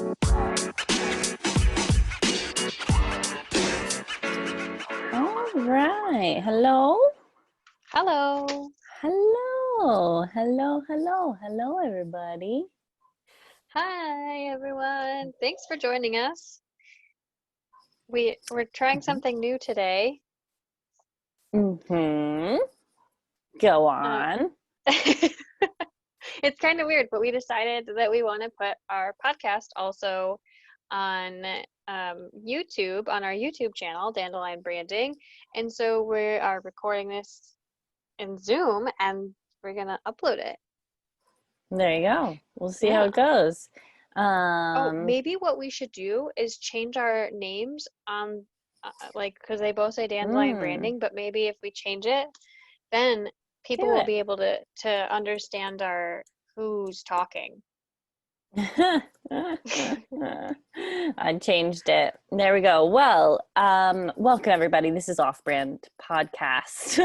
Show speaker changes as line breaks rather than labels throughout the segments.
All right. Hello.
Hello.
Hello, everybody.
Hi, everyone. Thanks for joining us. We're trying something new today.
Mm-hmm. Go
Uh,
on.
It's kind of weird, but we decided that we want to put our podcast also on YouTube, on our YouTube channel, Dandelion Branding. And so we are recording this in Zoom and we're going to upload it.
There you go. We'll see how
Yeah.
it goes.
Oh, maybe what we should do is change our names on, because they both say Dandelion Branding, but maybe if we change it, then people will be able to understand who's talking.
I changed it. There we go. Well, welcome everybody. This is Offbrand Podcast.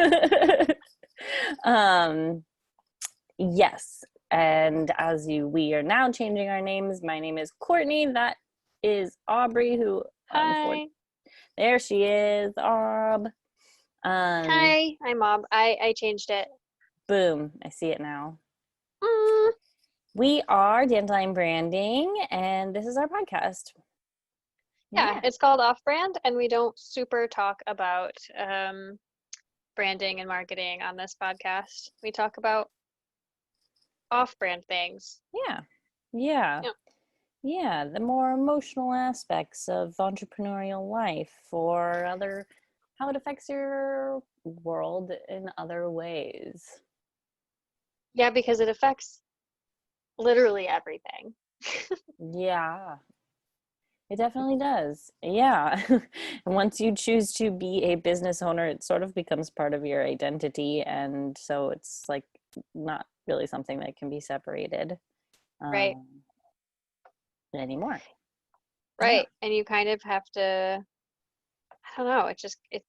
Yes. And we are now changing our names. My name is Courtney. That is Aubrey, who
Hi.
There she is, Aub.
Hi, I'm Aub. I changed it.
Boom. I see it now. We are Dandelion Branding, and this is our podcast.
Yeah, it's called Offbrand, and we don't super talk about branding and marketing on this podcast. We talk about off-brand things.
Yeah, the more emotional aspects of entrepreneurial life, or how it affects your world in other ways.
Yeah, because it affects literally everything.
Yeah, it definitely does. Yeah. And once you choose to be a business owner, it sort of becomes part of your identity. And so it's like not really something that can be separated anymore.
Right. Yeah. And you kind of have to, I don't know,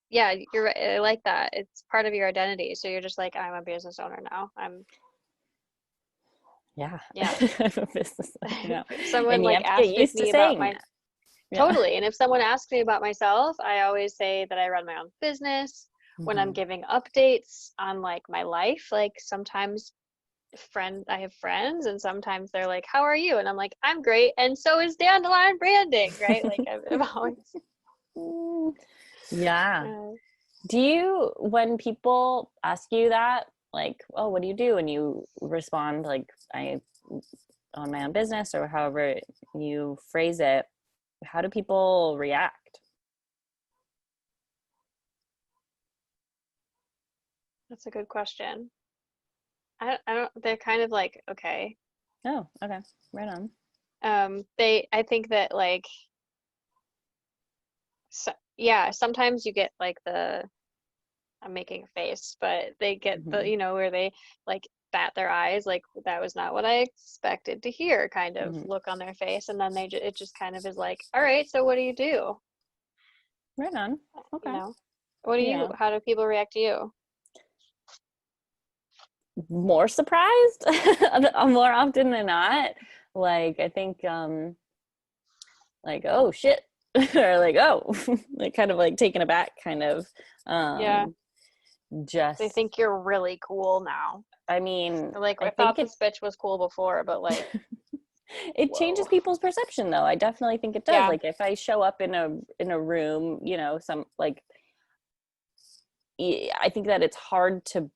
yeah, you're right. I like that. It's part of your identity. So you're just like, I'm a business owner now.
Yeah.
I'm
a business owner now.
If someone
and you
like
have to
asks
get used
me
to
about
saying that.
Totally. And if someone asks me about myself, I always say that I run my own business. When I'm giving updates on like my life, like sometimes I have friends and sometimes they're like, how are you? And I'm like, I'm great. And so is Dandelion Branding, right? Like I've always.
Yeah. When people ask you that, like, oh, what do you do? And you respond like, I own my own business, or however you phrase it, how do people react?
That's a good question. I don't, they're kind of like, okay.
Oh, okay. Right on.
I think that like, yeah, sometimes you get like I'm making a face, but they get where they like bat their eyes, like that was not what I expected to hear kind of look on their face. And then it just kind of is like, all right, so what do you do?
Right on. Okay.
How do people react to you?
More surprised more often than not. Like, I think, like, oh shit, or like, oh, like kind of like taken aback kind of. Just
they think you're really cool now.
I mean,
like, I thought this bitch was cool before, but like
it changes people's perception though. I definitely think it does. Yeah. Like if I show up in a room, some like, I think that it's hard to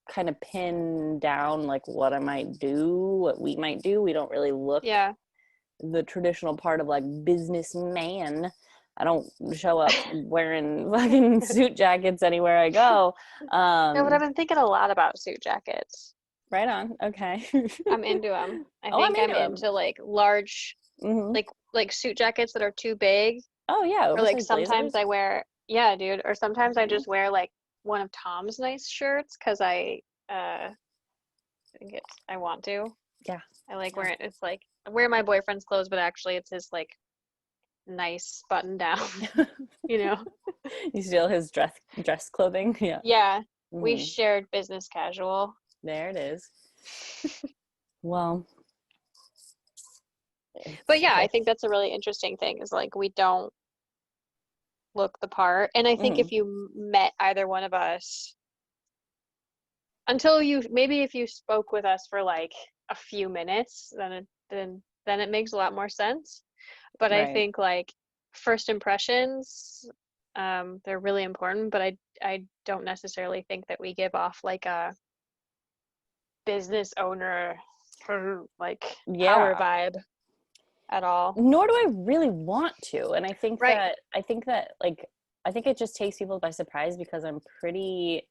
kind of pin down like what I might do, what we might do. We don't really look the traditional part of like businessman. I don't show up wearing fucking suit jackets anywhere I go.
No, but I've been thinking a lot about suit jackets.
Right on. Okay.
I'm into them. I think I'm into like large, like suit jackets that are too big.
Oh yeah.
Or like sometimes blazers. I wear, yeah, dude. Or sometimes I just wear like one of Tom's nice shirts because I think I want to.
Yeah.
I like wearing it. It's like I wear my boyfriend's clothes, but actually it's his like nice button down. You
steal his dress clothing. Yeah.
Yeah. We shared business casual.
There it is. Well,
But yeah, I think that's a really interesting thing, is like we don't look the part. And I think if you met either one of us, until maybe if you spoke with us for like a few minutes, then it makes a lot more sense. But I think like first impressions, they're really important, but I don't necessarily think that we give off like a business owner like power vibe at all.
Nor do I really want to. And I think that like, I think it just takes people by surprise, because I'm pretty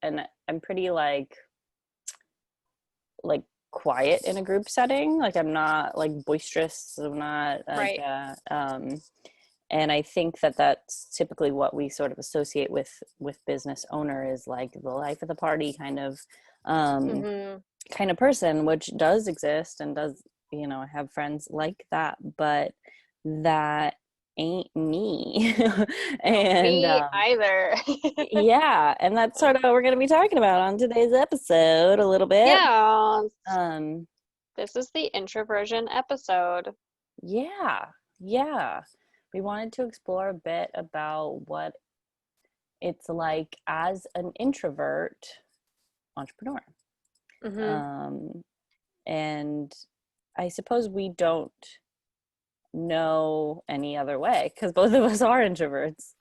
like quiet in a group setting. Like I'm not like boisterous. I'm not like, and I think that that's typically what we sort of associate with business owner, is like the life of the party kind of person, which does exist and does, you know, I have friends like that, but that ain't me. And
me either.
Yeah, and that's sort of what we're going to be talking about on today's episode a little bit.
Yeah. This is the introversion episode.
Yeah. We wanted to explore a bit about what it's like as an introvert entrepreneur. And I suppose we don't know any other way, because both of us are introverts.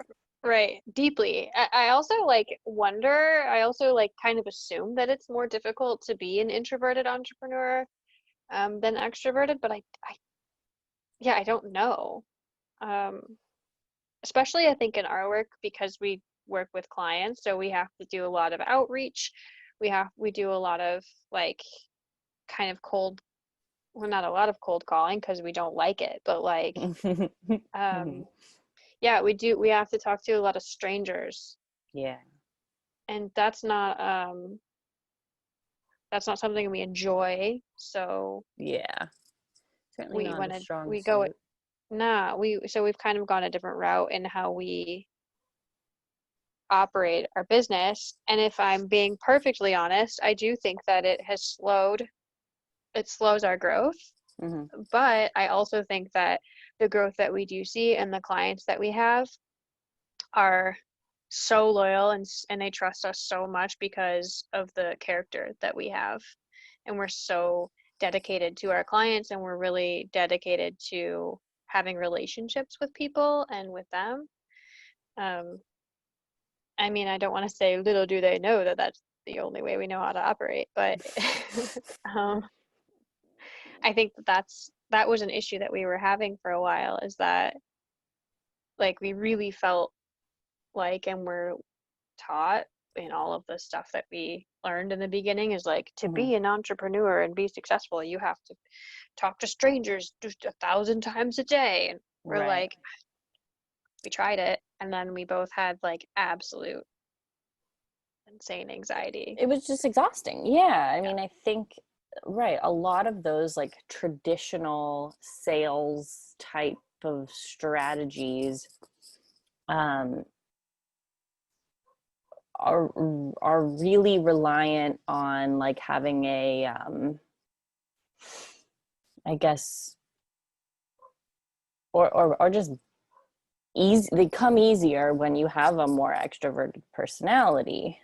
Right, deeply. I also like wonder, I also like kind of assume that it's more difficult to be an introverted entrepreneur than extroverted, but I don't know. Especially I think in our work, because we work with clients, so we have to do a lot of outreach. We do a lot of like kind of not a lot of cold calling, because we don't like it, but like yeah, we have to talk to a lot of strangers.
Yeah.
And that's not something we enjoy. So
yeah. Certainly
we
not a strong
we
suit.
go so we've kind of gone a different route in how we operate our business. And if I'm being perfectly honest, I do think that it slows our growth. But I also think that the growth that we do see and the clients that we have are so loyal, and they trust us so much because of the character that we have. And we're so dedicated to our clients, and we're really dedicated to having relationships with people and with them. I mean, I don't want to say little do they know that that's the only way we know how to operate, but I think that was an issue that we were having for a while, is that like we really felt like, and we're taught in all of the stuff that we learned in the beginning, is like, to be an entrepreneur and be successful, you have to talk to strangers just 1,000 times a day. And we're like, we tried it, and then we both had like absolute insane anxiety.
It was just exhausting. Yeah. I mean, I think, a lot of those like traditional sales type of strategies are really reliant on like having a I guess or just easy. They come easier when you have a more extroverted personality.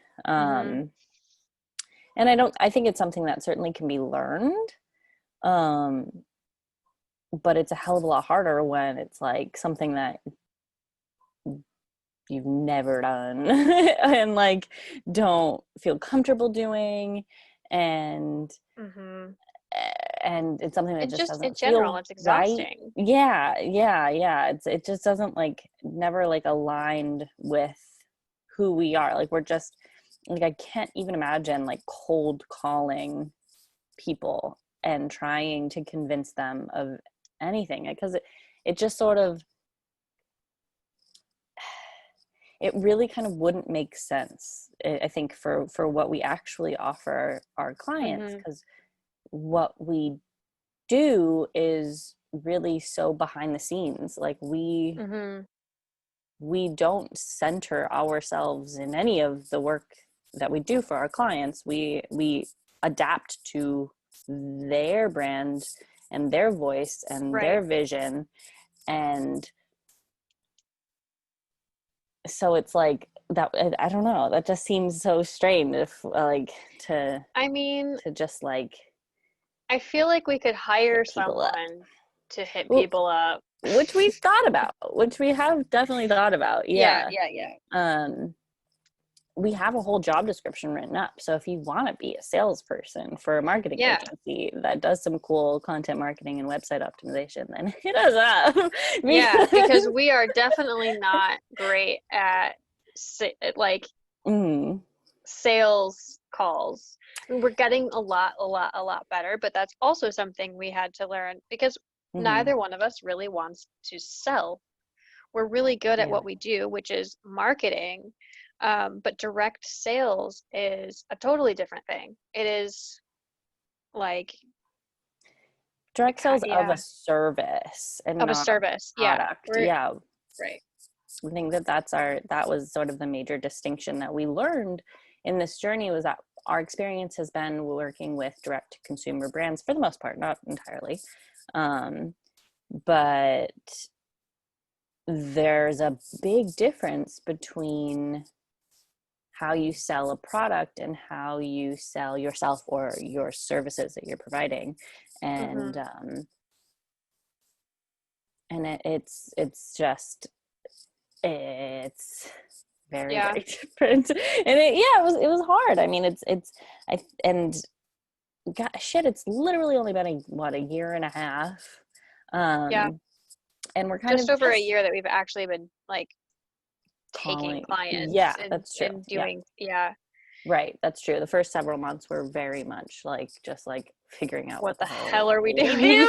And I think it's something that certainly can be learned. But it's a hell of a lot harder when it's like something that you've never done and like don't feel comfortable doing, and it's something that just doesn't
in general
feel
it's exhausting.
Right. Yeah. It just doesn't like never like aligned with who we are. Like we're just like, I can't even imagine like cold calling people and trying to convince them of anything, because it just sort of, it really kind of wouldn't make sense, I think, for what we actually offer our clients, because what we do is really so behind the scenes. Like we don't center ourselves in any of the work that we do for our clients. We adapt to their brand and their voice and their vision. And so it's like that, I don't know, that just seems so strange if like to just like,
I feel like we could hire someone to hit people up,
which we have definitely thought about. Yeah. We have a whole job description written up. So if you want to be a salesperson for a marketing agency that does some cool content marketing and website optimization, then hit us up.
Because we are definitely not great at sales calls. We're getting a lot better, but that's also something we had to learn because neither one of us really wants to sell. We're really good at what we do, which is marketing. But direct sales is a totally different thing. It is like
direct sales of a service and
of a service.
Product.
Right.
I think that was sort of the major distinction that we learned in this journey, was that our experience has been working with direct to consumer brands for the most part, not entirely. But there's a big difference between how you sell a product and how you sell yourself or your services that you're providing. And it's very, very different. And it was hard. I mean, it's literally only been a year and a half. And we're kind
of over a year that we've actually been like taking clients.
That's true.
And doing
right, that's true. The first several months were very much like just like figuring out
what the hell are we doing.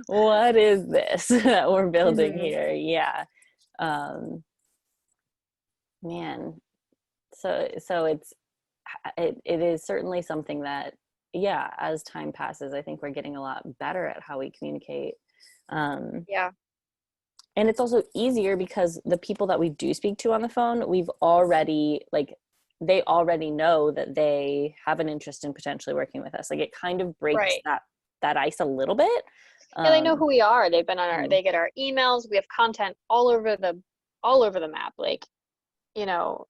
What is this that we're building here? Man, so it is certainly something that as time passes, I think we're getting a lot better at how we communicate. And it's also easier because the people that we do speak to on the phone, they already know that they have an interest in potentially working with us. Like it kind of breaks that ice a little bit.
They know who we are. They've been on they get our emails. We have content all over the map. Like, you know,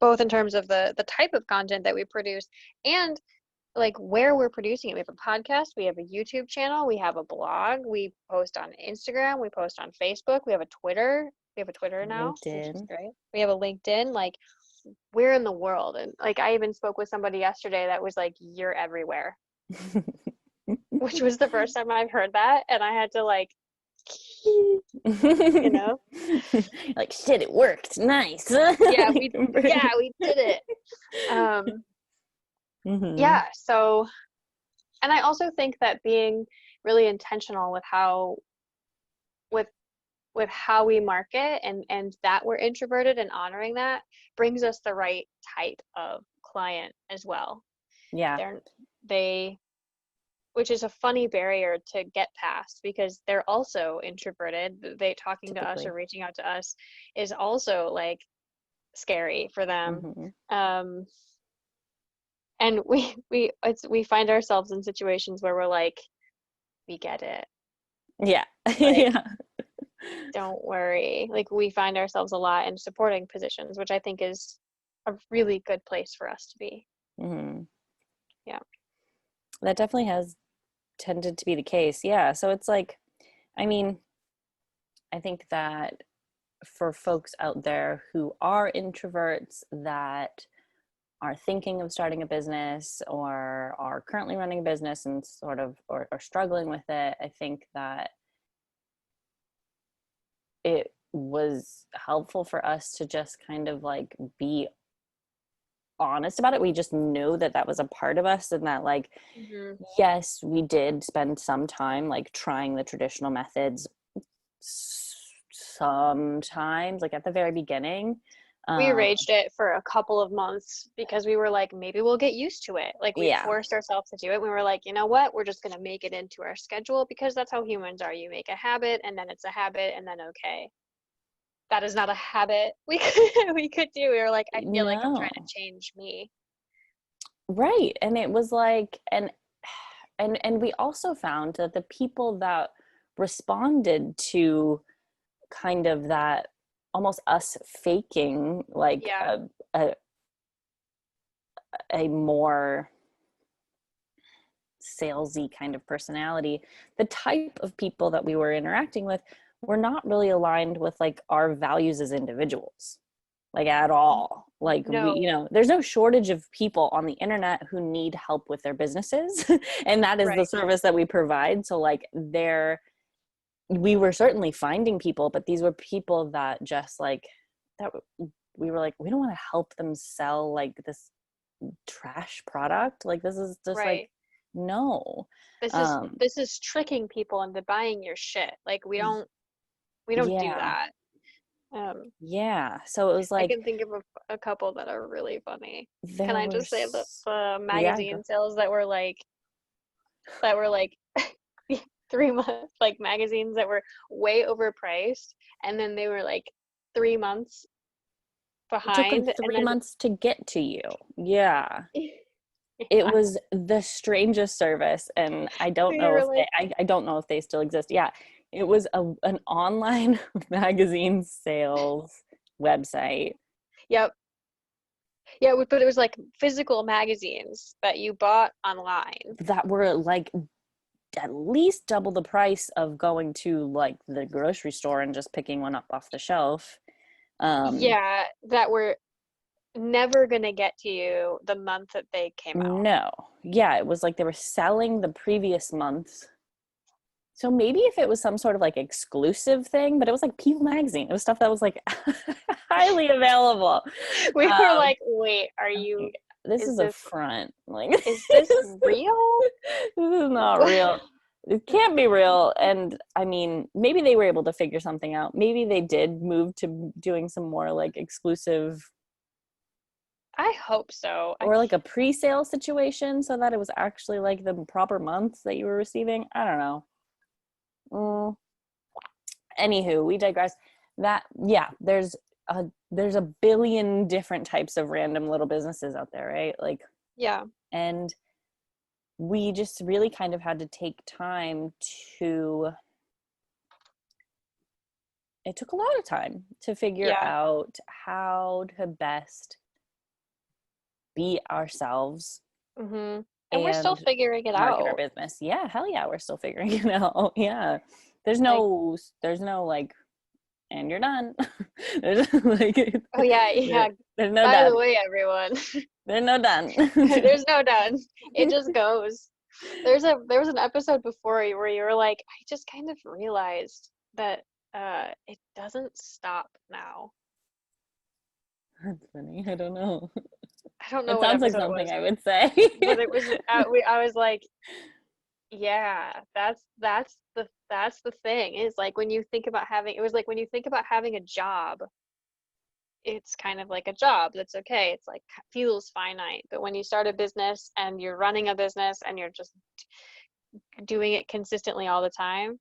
both in terms of the type of content that we produce and like where we're producing it. We have a podcast, we have a YouTube channel, we have a blog, we post on Instagram, we post on Facebook, we have a Twitter. We have a Twitter now, which is great. We have a LinkedIn. Like, we're in the world. And like, I even spoke with somebody yesterday that was like, you're everywhere. Which was the first time I've heard that. And I had to like, you know,
like, shit, it worked. Nice.
we did it. So, and I also think that being really intentional with how we market and that we're introverted and honoring that brings us the right type of client as well. Which is a funny barrier to get past because they're also introverted. They talking to us or reaching out to us is also like scary for them. And we find ourselves in situations where we're like, we get it. Don't worry. Like, we find ourselves a lot in supporting positions, which I think is a really good place for us to be.
That definitely has tended to be the case. So it's like, I mean, I think that for folks out there who are introverts that are thinking of starting a business or are currently running a business and sort of or struggling with it, I think that it was helpful for us to just kind of like be honest about it. We just know that was a part of us, and that like yes, we did spend some time like trying the traditional methods sometimes, like at the very beginning.
We raged it for a couple of months because we were like, maybe we'll get used to it. Like, we forced ourselves to do it. We were like, you know what? We're just going to make it into our schedule because that's how humans are. You make a habit and then it's a habit and then okay. That is not a habit we could do. We were like, I feel like I'm trying to change me.
Right. And it was like, and we also found that the people that responded to kind of that, almost us faking like
Yeah.
a more salesy kind of personality, the type of people that we were interacting with were not really aligned with like our values as individuals, like at all. Like we,
No.
there's no shortage of people on the internet who need help with their businesses and that is the
Right.
service that we provide. So like we were certainly finding people, but these were people that just like, that we were like, we don't want to help them sell like this trash product. Like this is just like,
Right.
no.
This is tricking people into buying your shit. Like we don't do
Yeah.
that. Um,
Yeah. So it was
I
like,
can think of a couple that are really funny. Can
there
I just say that
was,
the
yeah,
magazine sales that were like 3 months, like magazines that were way overpriced, and then they were like 3 months
it took them
behind, and
3 months to get to you. Yeah.
then
It was the strangest service, and I don't
we
know
were
if
like,
I don't know if they still exist. Yeah, it was an online magazine sales website.
yep, yeah, but it was like physical magazines that you bought online.
That were like at least double the price of going to like the grocery store and just picking one up off the shelf. Um,
Yeah, that were never gonna get to you the month that they came out.
no, yeah, it was like they were selling the previous month's. So maybe if it was some sort of like exclusive thing, but it was like People Magazine. It was stuff that was like highly available.
We were
Um,
like, wait,
this
is
is a
this,
front. Like
is this real?
this is not real. It can't be real. And I mean, maybe they were able to figure something out. Maybe they did move to doing some more like exclusive
I hope so.
or like a pre-sale situation so that it was actually like the proper months that you were receiving. I don't know. Mm. Anywho, we digress. That, yeah, there's a billion different types of random little businesses out there, right? Like,
Yeah,
and we just really kind of had to take time to, it took a lot of time to figure
yeah.
out how to best be ourselves
hmm And we're still
and
figuring it
market our
out.
business. Yeah, hell yeah, we're still figuring it out. Yeah. There's
Like,
no like, and you're done. There's like,
oh yeah, yeah.
there's no
By the
done.
way, everyone,
There's no done.
there's no done. It just goes. There was an episode before where you were like, I just kind of realized that it doesn't stop now.
That's funny. I don't know.
I don't know
It
what
sounds like
episode it
something
was,
I would say.
but it was I was like, yeah, that's the thing. Is like when you think about having it was like when you think about having a job, it's kind of like a job. That's okay. It's like feels finite. But when you start a business and you're running a business and you're just doing it consistently all the time,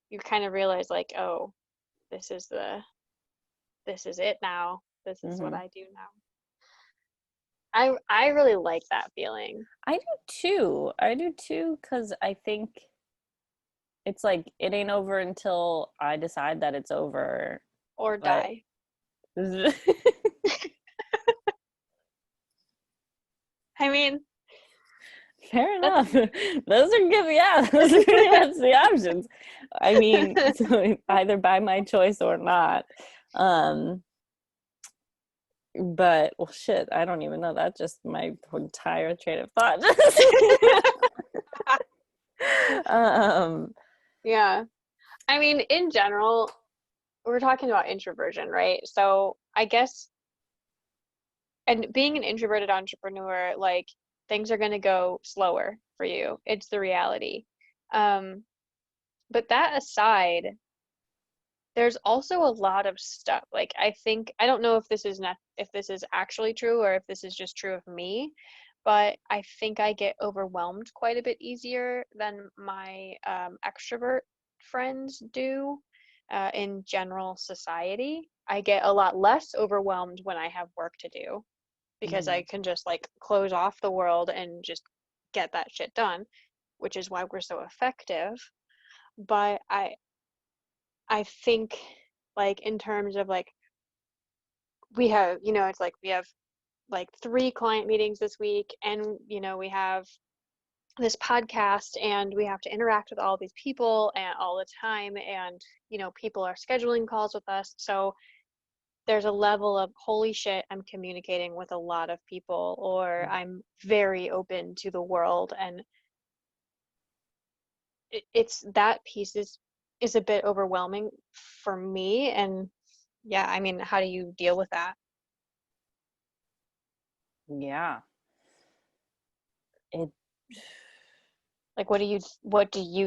you kind of realize like, oh, this is it now. This is what
Hmm.
I do now. I really like that feeling.
I do too. I do too, because I think it's like it ain't over until I decide that it's over.
Or
But
die. I mean,
fair
that's
enough. Those are good. Yeah, those are pretty much the options. I mean, so either by my choice or not. Um, but well, shit, I don't even know. That's just my entire train of thought. um,
yeah. I mean, in general, we're talking about introversion, right? So I guess, and being an introverted entrepreneur, like things are going to go slower for you. It's the reality. Um, but that aside, there's also a lot of stuff. Like I think I don't know if this is not if this is actually true or if this is just true of me, but I think I get overwhelmed quite a bit easier than my extrovert friends do in general society. I get a lot less overwhelmed when I have work to do because I can just like close off the world and just get that shit done, which is why we're so effective. But I think like in terms of like we have, it's like we have like 3 client meetings this week, and we have this podcast, and we have to interact with all these people and all the time, and people are scheduling calls with us. So there's a level of holy shit, I'm communicating with a lot of people, or I'm very open to the world, and it's that piece is a bit overwhelming for me. And yeah, I mean, how do you deal with that?
Yeah.
Like, what do you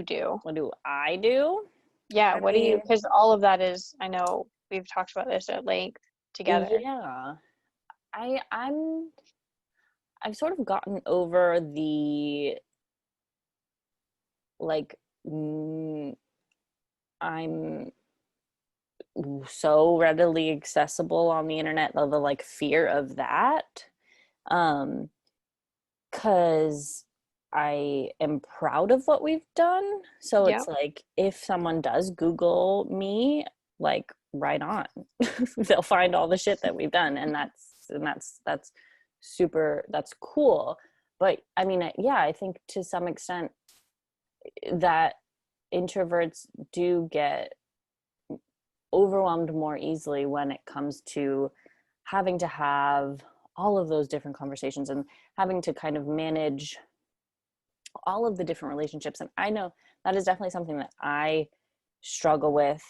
do?
What do I do?
Yeah, what do you, because all of that is, I know we've talked about this at length together.
Yeah. I've sort of gotten over the like I'm so readily accessible on the internet, the like fear of that. Because I am proud of what we've done. So it's like if someone does Google me, like right on. They'll find all the shit that we've done, and that's super, that's cool. But I mean, yeah, I think to some extent that introverts do get overwhelmed more easily when it comes to having to have all of those different conversations and having to kind of manage all of the different relationships. And I know that is definitely something that I struggle with,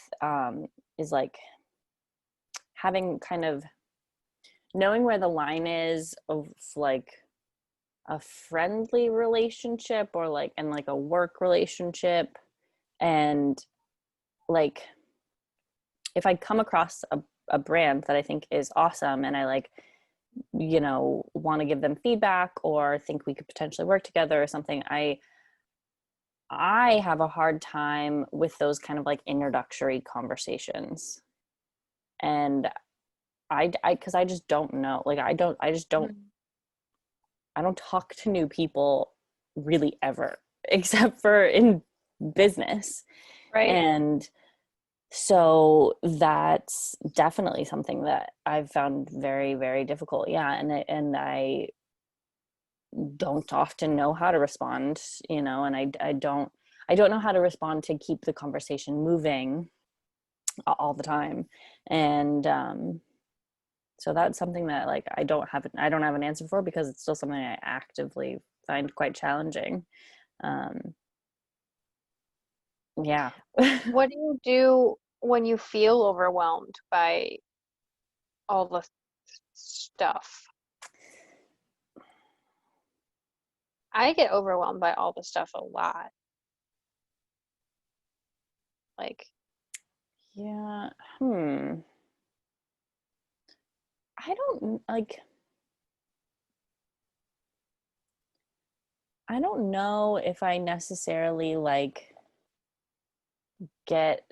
is like having kind of knowing where the line is of like a friendly relationship or like, and like a work relationship. And like, if I come across a brand that I think is awesome and I like, want to give them feedback or think we could potentially work together or something, I have a hard time with those kind of like introductory conversations. And because I just don't know, like I don't talk to new people really ever, except for in business.
Right.
And so that's definitely something that I've found very, very difficult. Yeah. And I don't often know how to respond, and I don't know how to respond to keep the conversation moving all the time. And so that's something that like I don't have an answer for, because it's still something I actively find quite challenging. Yeah.
What do you do when you feel overwhelmed by all the stuff? I get overwhelmed by all the stuff a lot. Like,
yeah. I don't know if I necessarily like get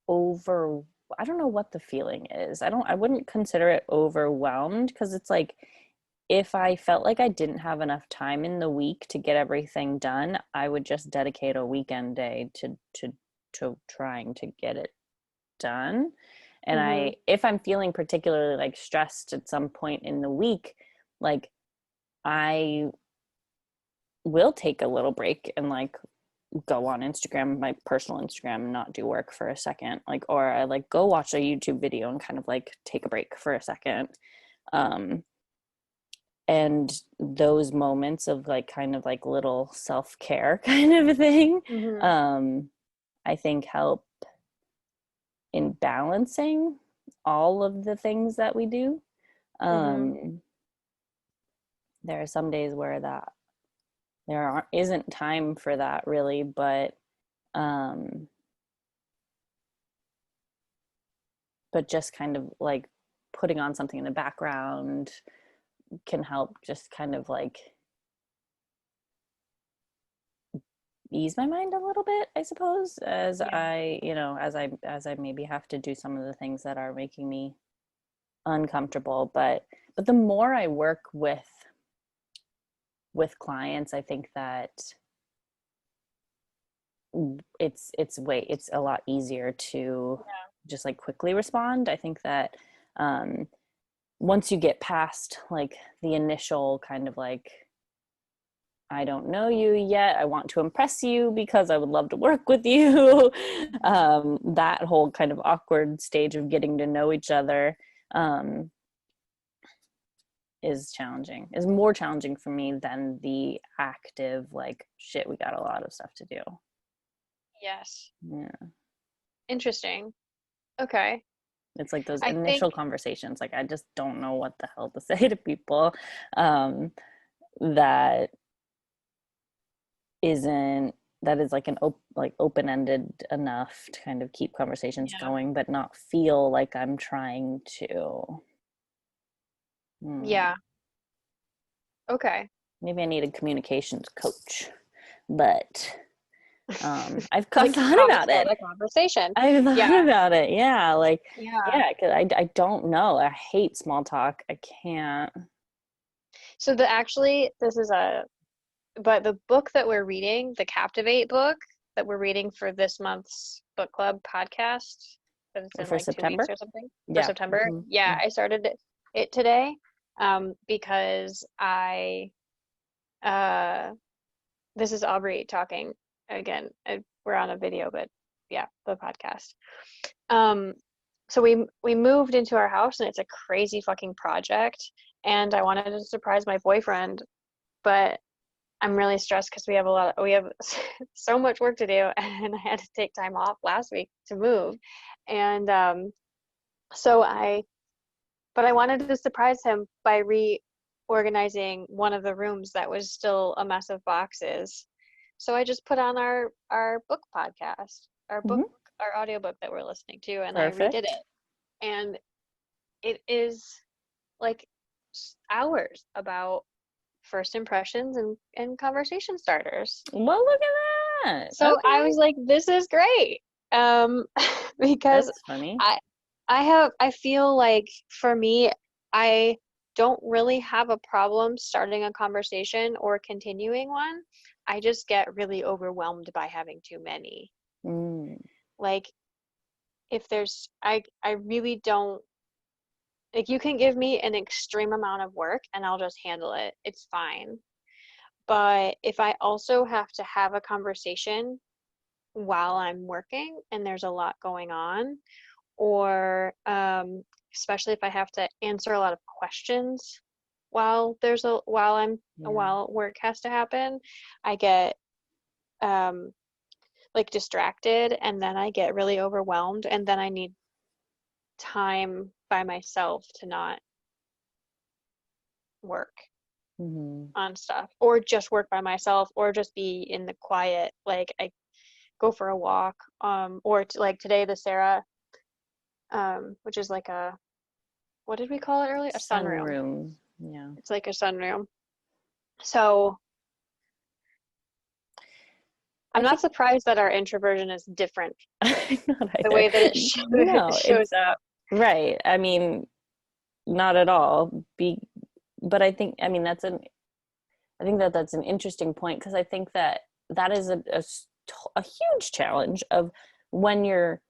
over, I don't know what the feeling is. I wouldn't consider it overwhelmed, because it's like if I felt like I didn't have enough time in the week to get everything done, I would just dedicate a weekend day to trying to get it done. And if I'm feeling particularly like stressed at some point in the week, like I will take a little break and like go on Instagram, my personal Instagram, and not do work for a second, like, or I like go watch a YouTube video and kind of like take a break for a second. And those moments of like kind of like little self-care kind of a thing, I think help in balancing all of the things that we do. There are some days where there isn't time for that really, but just kind of like putting on something in the background can help just kind of like ease my mind a little bit, I suppose, as I maybe have to do some of the things that are making me uncomfortable. But the more I work with clients, I think that it's a lot easier to just like quickly respond. I think that once you get past like the initial kind of like, I don't know you yet, I want to impress you because I would love to work with you, that whole kind of awkward stage of getting to know each other is more challenging for me than the active like, shit, we got a lot of stuff to do.
Yes.
Yeah.
Interesting. Okay.
It's like those initial conversations, like I just don't know what the hell to say to people, that is like an open-ended enough to kind of keep conversations going, but not feel like I'm trying to.
Yeah. Okay.
Maybe I need a communications coach, but I've
like
thought about it.
A conversation.
I've thought about it. Yeah, like because I don't know. I hate small talk. I can't.
So but the book that we're reading, the Captivate book that we're reading for this month's book club podcast, that it's in
for
like
September?
2 weeks or something. For September.
Mm-hmm.
Yeah, I started it today because this is Aubrey talking again. We're on a video, but yeah, the podcast. So we moved into our house and it's a crazy fucking project, and I wanted to surprise my boyfriend, but I'm really stressed because we have so much work to do, and I had to take time off last week to move, and but I wanted to surprise him by reorganizing one of the rooms that was still a mess of boxes. So I just put on our book podcast, our audiobook that we're listening to, and
Perfect.
I redid it, and it is like hours about first impressions and conversation starters.
Well, look at that.
So I was like, this is great. Because
that's funny.
I feel like for me, I don't really have a problem starting a conversation or continuing one. I just get really overwhelmed by having too many. Like if I really don't, like you can give me an extreme amount of work and I'll just handle it. It's fine. But if I also have to have a conversation while I'm working and there's a lot going on, or especially if I have to answer a lot of questions while work has to happen, I get like distracted, and then I get really overwhelmed, and then I need time by myself to not work on stuff, or just work by myself, or just be in the quiet. Like I go for a walk, or like today the Sarah, which is like what did we call it earlier? A sunroom.
Yeah.
It's like a sunroom. So I'm not surprised that our introversion is different. The way that it shows up.
Right. I mean, not at all. But I think, I mean, that's an interesting point, because I think that is a huge challenge of when you're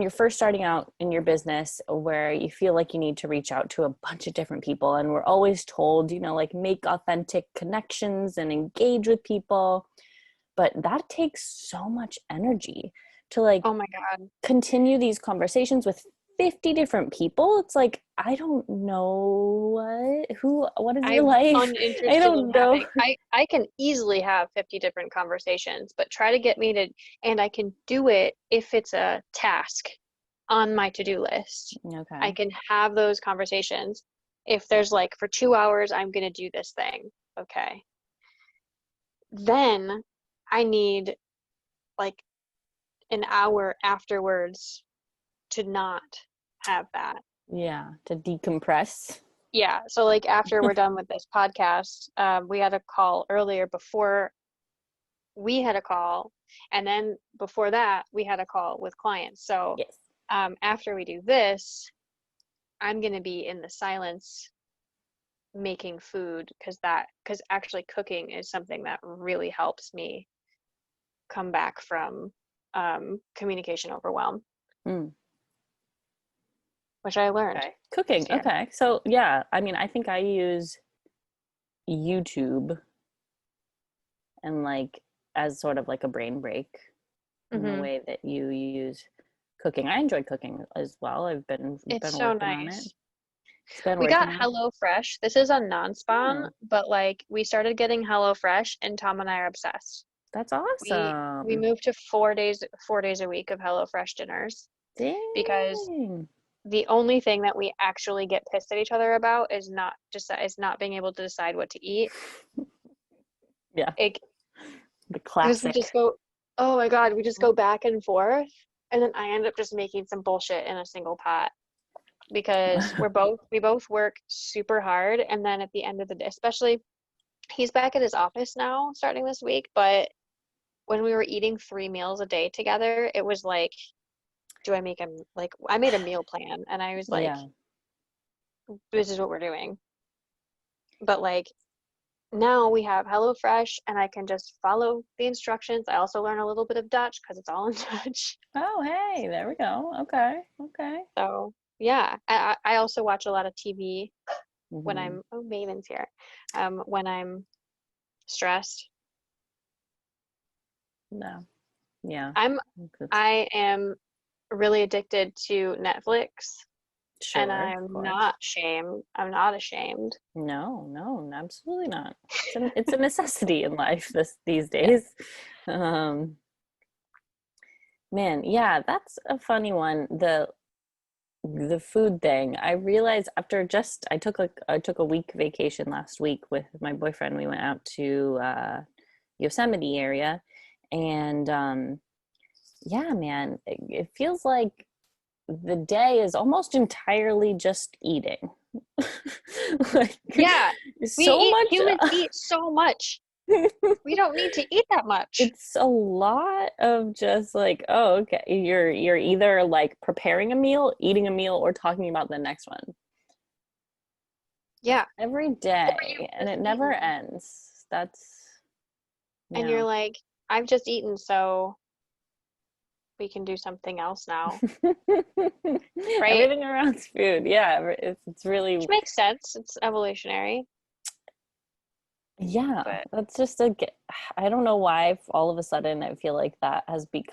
first starting out in your business, where you feel like you need to reach out to a bunch of different people, and we're always told, like make authentic connections and engage with people, but that takes so much energy to like,
oh my God,
continue these conversations with 50 different people. It's like, I don't know what is your life?
I don't know. I can easily have 50 different conversations, but try to get me to, and I can do it if it's a task on my to-do list.
Okay.
I can have those conversations. If there's like, for 2 hours, I'm going to do this thing. Okay. Then I need like an hour afterwards to not have that.
Yeah, to decompress.
Yeah, so like after we're done with this podcast, we had a call earlier before we had a call, and then before that we had a call with clients. So
yes.
After we do this, I'm going to be in the silence making food, because actually cooking is something that really helps me come back from communication overwhelm, which I learned.
Okay. Cooking. Okay. So yeah, I mean, I think I use YouTube and like as sort of like a brain break in the way that you use cooking. I enjoy cooking as well. I've been
so
working on it.
nice.
It's been
We
working
got
on it.
HelloFresh. This is on non-spawn, but like we started getting HelloFresh, and Tom and I are obsessed.
That's awesome.
We moved to 4 days a week of HelloFresh dinners.
Dang.
Because the only thing that we actually get pissed at each other about is not being able to decide what to eat.
Yeah. The
classic. We just go, oh my God, we just go back and forth, and then I end up just making some bullshit in a single pot, because we both work super hard, and then at the end of the day, especially he's back at his office now starting this week, but when we were eating 3 meals a day together, it was like, I made a meal plan, and I was like, this is what we're doing. But like, now we have HelloFresh, and I can just follow the instructions. I also learn a little bit of Dutch because it's all in Dutch.
Oh, hey, there we go. Okay.
So yeah, I also watch a lot of TV when I'm, Maven's here, when I'm stressed.
No. Yeah.
I am really addicted to Netflix.
Sure,
and I'm not ashamed.
No, absolutely not. It's a necessity in life these days. Yeah. Man, yeah, that's a funny one. The food thing. I realized after I took a week vacation last week with my boyfriend. We went out to Yosemite area, and yeah, man, it feels like the day is almost entirely just eating.
Like, yeah, humans eat so much. We don't need to eat that much.
It's a lot of just like, oh, okay, you're either like preparing a meal, eating a meal, or talking about the next one.
Yeah,
every day, and it never ends.
And you're like, I've just eaten, so we can do something else now. Right?
Everything around food. Yeah, it's really,
which makes sense. It's evolutionary.
Yeah, but that's just I don't know why all of a sudden I feel like that has been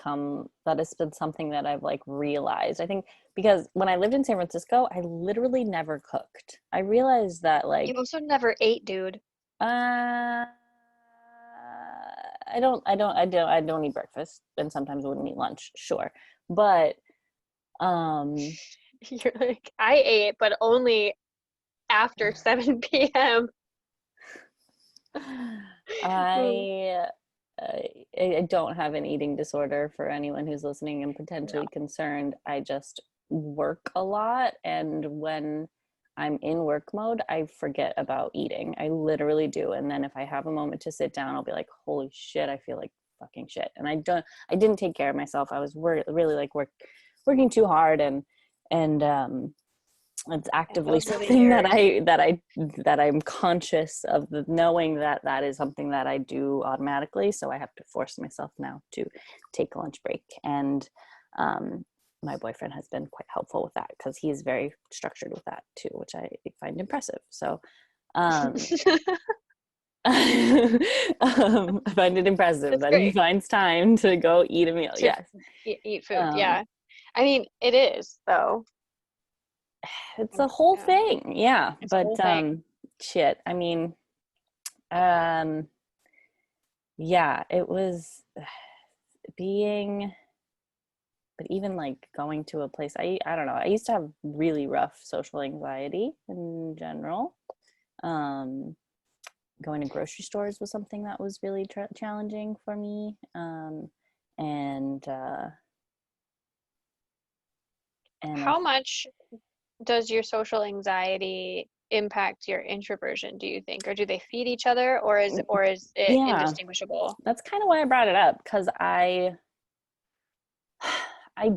something that I've like realized. I think because when I lived in San Francisco, I literally never cooked. I realized that like
you also never ate, dude.
I don't eat breakfast, and sometimes I wouldn't eat lunch, sure. But
you're like, I ate, but only after 7 p.m.
I don't have an eating disorder, for anyone who's listening and potentially concerned. I just work a lot, and when I'm in work mode, I forget about eating. I literally do. And then if I have a moment to sit down, I'll be like, holy shit, I feel like fucking shit. And I didn't take care of myself. I was really like working too hard, and it's actively something really that I'm conscious of, knowing that is something that I do automatically. So I have to force myself now to take a lunch break. And my boyfriend has been quite helpful with that, because he's very structured with that too, which I find impressive. So I find it impressive that he finds time to go eat a meal. Yes.
Eat food. Yeah. I mean, it is though.
It's a whole thing. Yeah. But shit. I mean, yeah, it was but even like going to a place, I don't know, I used to have really rough social anxiety in general. Going to grocery stores was something that was really challenging for me. And
how much does your social anxiety impact your introversion, do you think? Or do they feed each other, or is it indistinguishable?
That's kind of why I brought it up, because I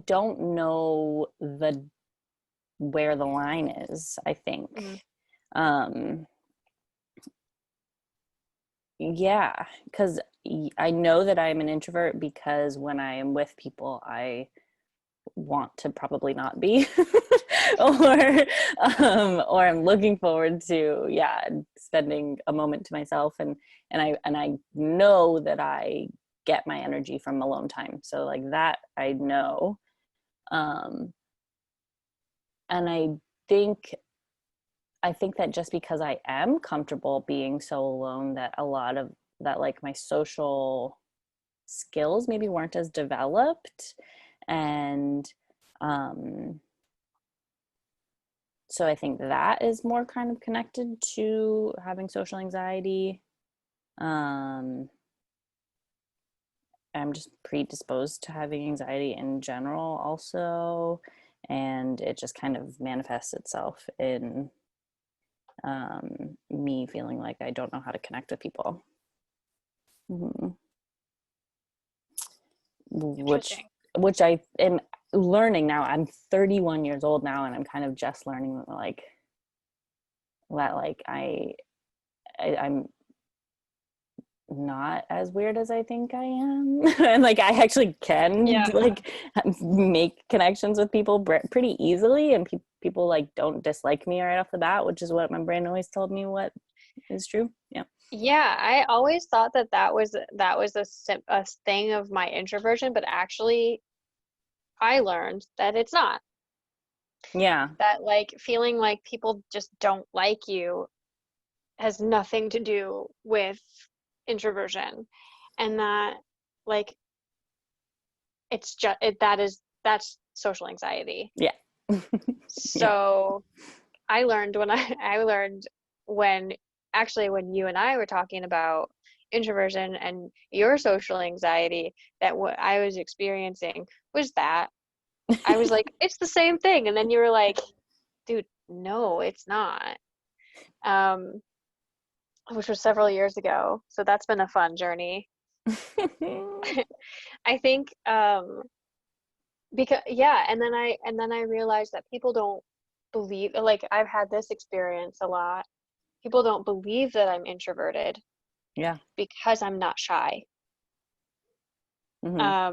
don't know the where the line is, I think. Yeah, because I know that I'm an introvert because when I am with people, I want to probably not be or I'm looking forward to spending a moment to myself, and I know that I get my energy from alone time, so like that I know. And I think that just because I am comfortable being so alone, that a lot of that, like, my social skills maybe weren't as developed. And so I think that is more kind of connected to having social anxiety. I'm just predisposed to having anxiety in general also, and it just kind of manifests itself in me feeling like I don't know how to connect with people. Mm-hmm. Which I am learning now. I'm 31 years old now, and I'm kind of just learning like that, like I'm not as weird as I think I am. And like I actually can like make connections with people pretty easily, and people like don't dislike me right off the bat, which is what my brain always told me what is true.
Yeah, I always thought that was a thing of my introversion, but actually I learned that it's not.
Yeah.
That like feeling like people just don't like you has nothing to do with introversion, and that like it's just that's social anxiety.
Yeah.
So I learned when actually when you and I were talking about introversion and your social anxiety, that what I was experiencing was that I was like, it's the same thing. And then you were like, dude, no, it's not. Which was several years ago. So that's been a fun journey. I think because and then I realized that people don't believe, like I've had this experience a lot. People don't believe that I'm introverted.
Yeah.
Because I'm not shy.
Mm-hmm.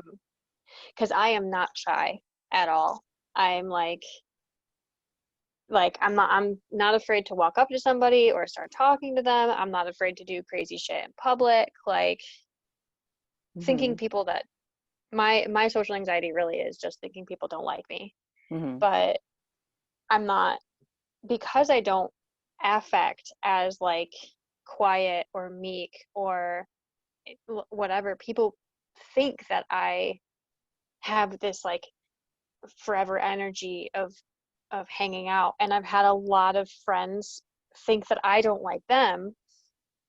Because I am not shy at all. I'm like I'm not afraid to walk up to somebody or start talking to them. I'm not afraid to do crazy shit in public. Like thinking people that my social anxiety really is just thinking people don't like me. But I'm not, because I don't affect as like quiet or meek or whatever. People think that I have this like forever energy of hanging out, and I've had a lot of friends think that I don't like them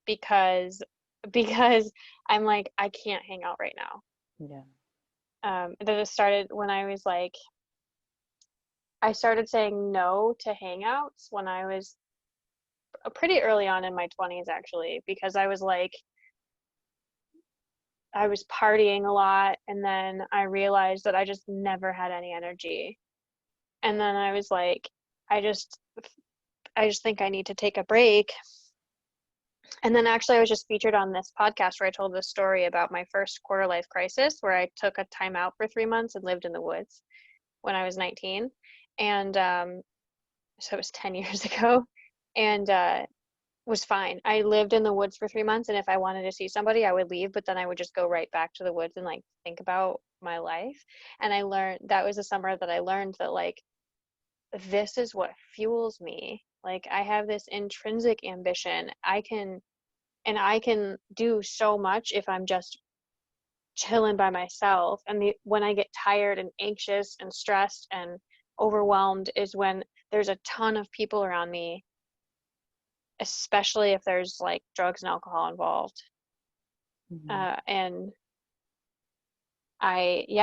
because I'm like, I can't hang out right now. That it started when I was like, I started saying no to hangouts when I was pretty early on in my 20s actually, because I was like, I was partying a lot, and then I realized that I just never had any energy. And then I was like, I just think I need to take a break. And then actually I was just featured on this podcast where I told this story about my first quarter life crisis, where I took a time out for 3 months and lived in the woods when I was 19. And so it was 10 years ago, and was fine. I lived in the woods for 3 months, and if I wanted to see somebody, I would leave, but then I would just go right back to the woods and like think about my life. And I learned, that was the summer that I learned that like, this is what fuels me. Like I have this intrinsic ambition. I can do so much if I'm just chilling by myself. And when I get tired and anxious and stressed and overwhelmed is when there's a ton of people around me, especially if there's like drugs and alcohol involved. And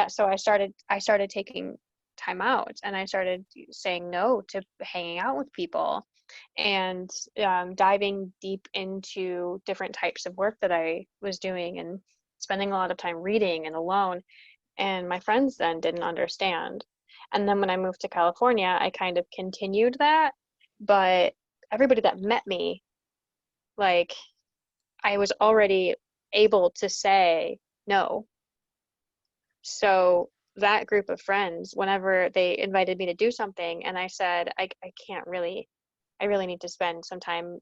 so I started taking time out, and I started saying no to hanging out with people, and diving deep into different types of work that I was doing, and spending a lot of time reading and alone. And my friends then didn't understand. And then when I moved to California, I kind of continued that. But everybody that met me, like, I was already able to say no. So that group of friends, whenever they invited me to do something and I said, I can't really, I really need to spend some time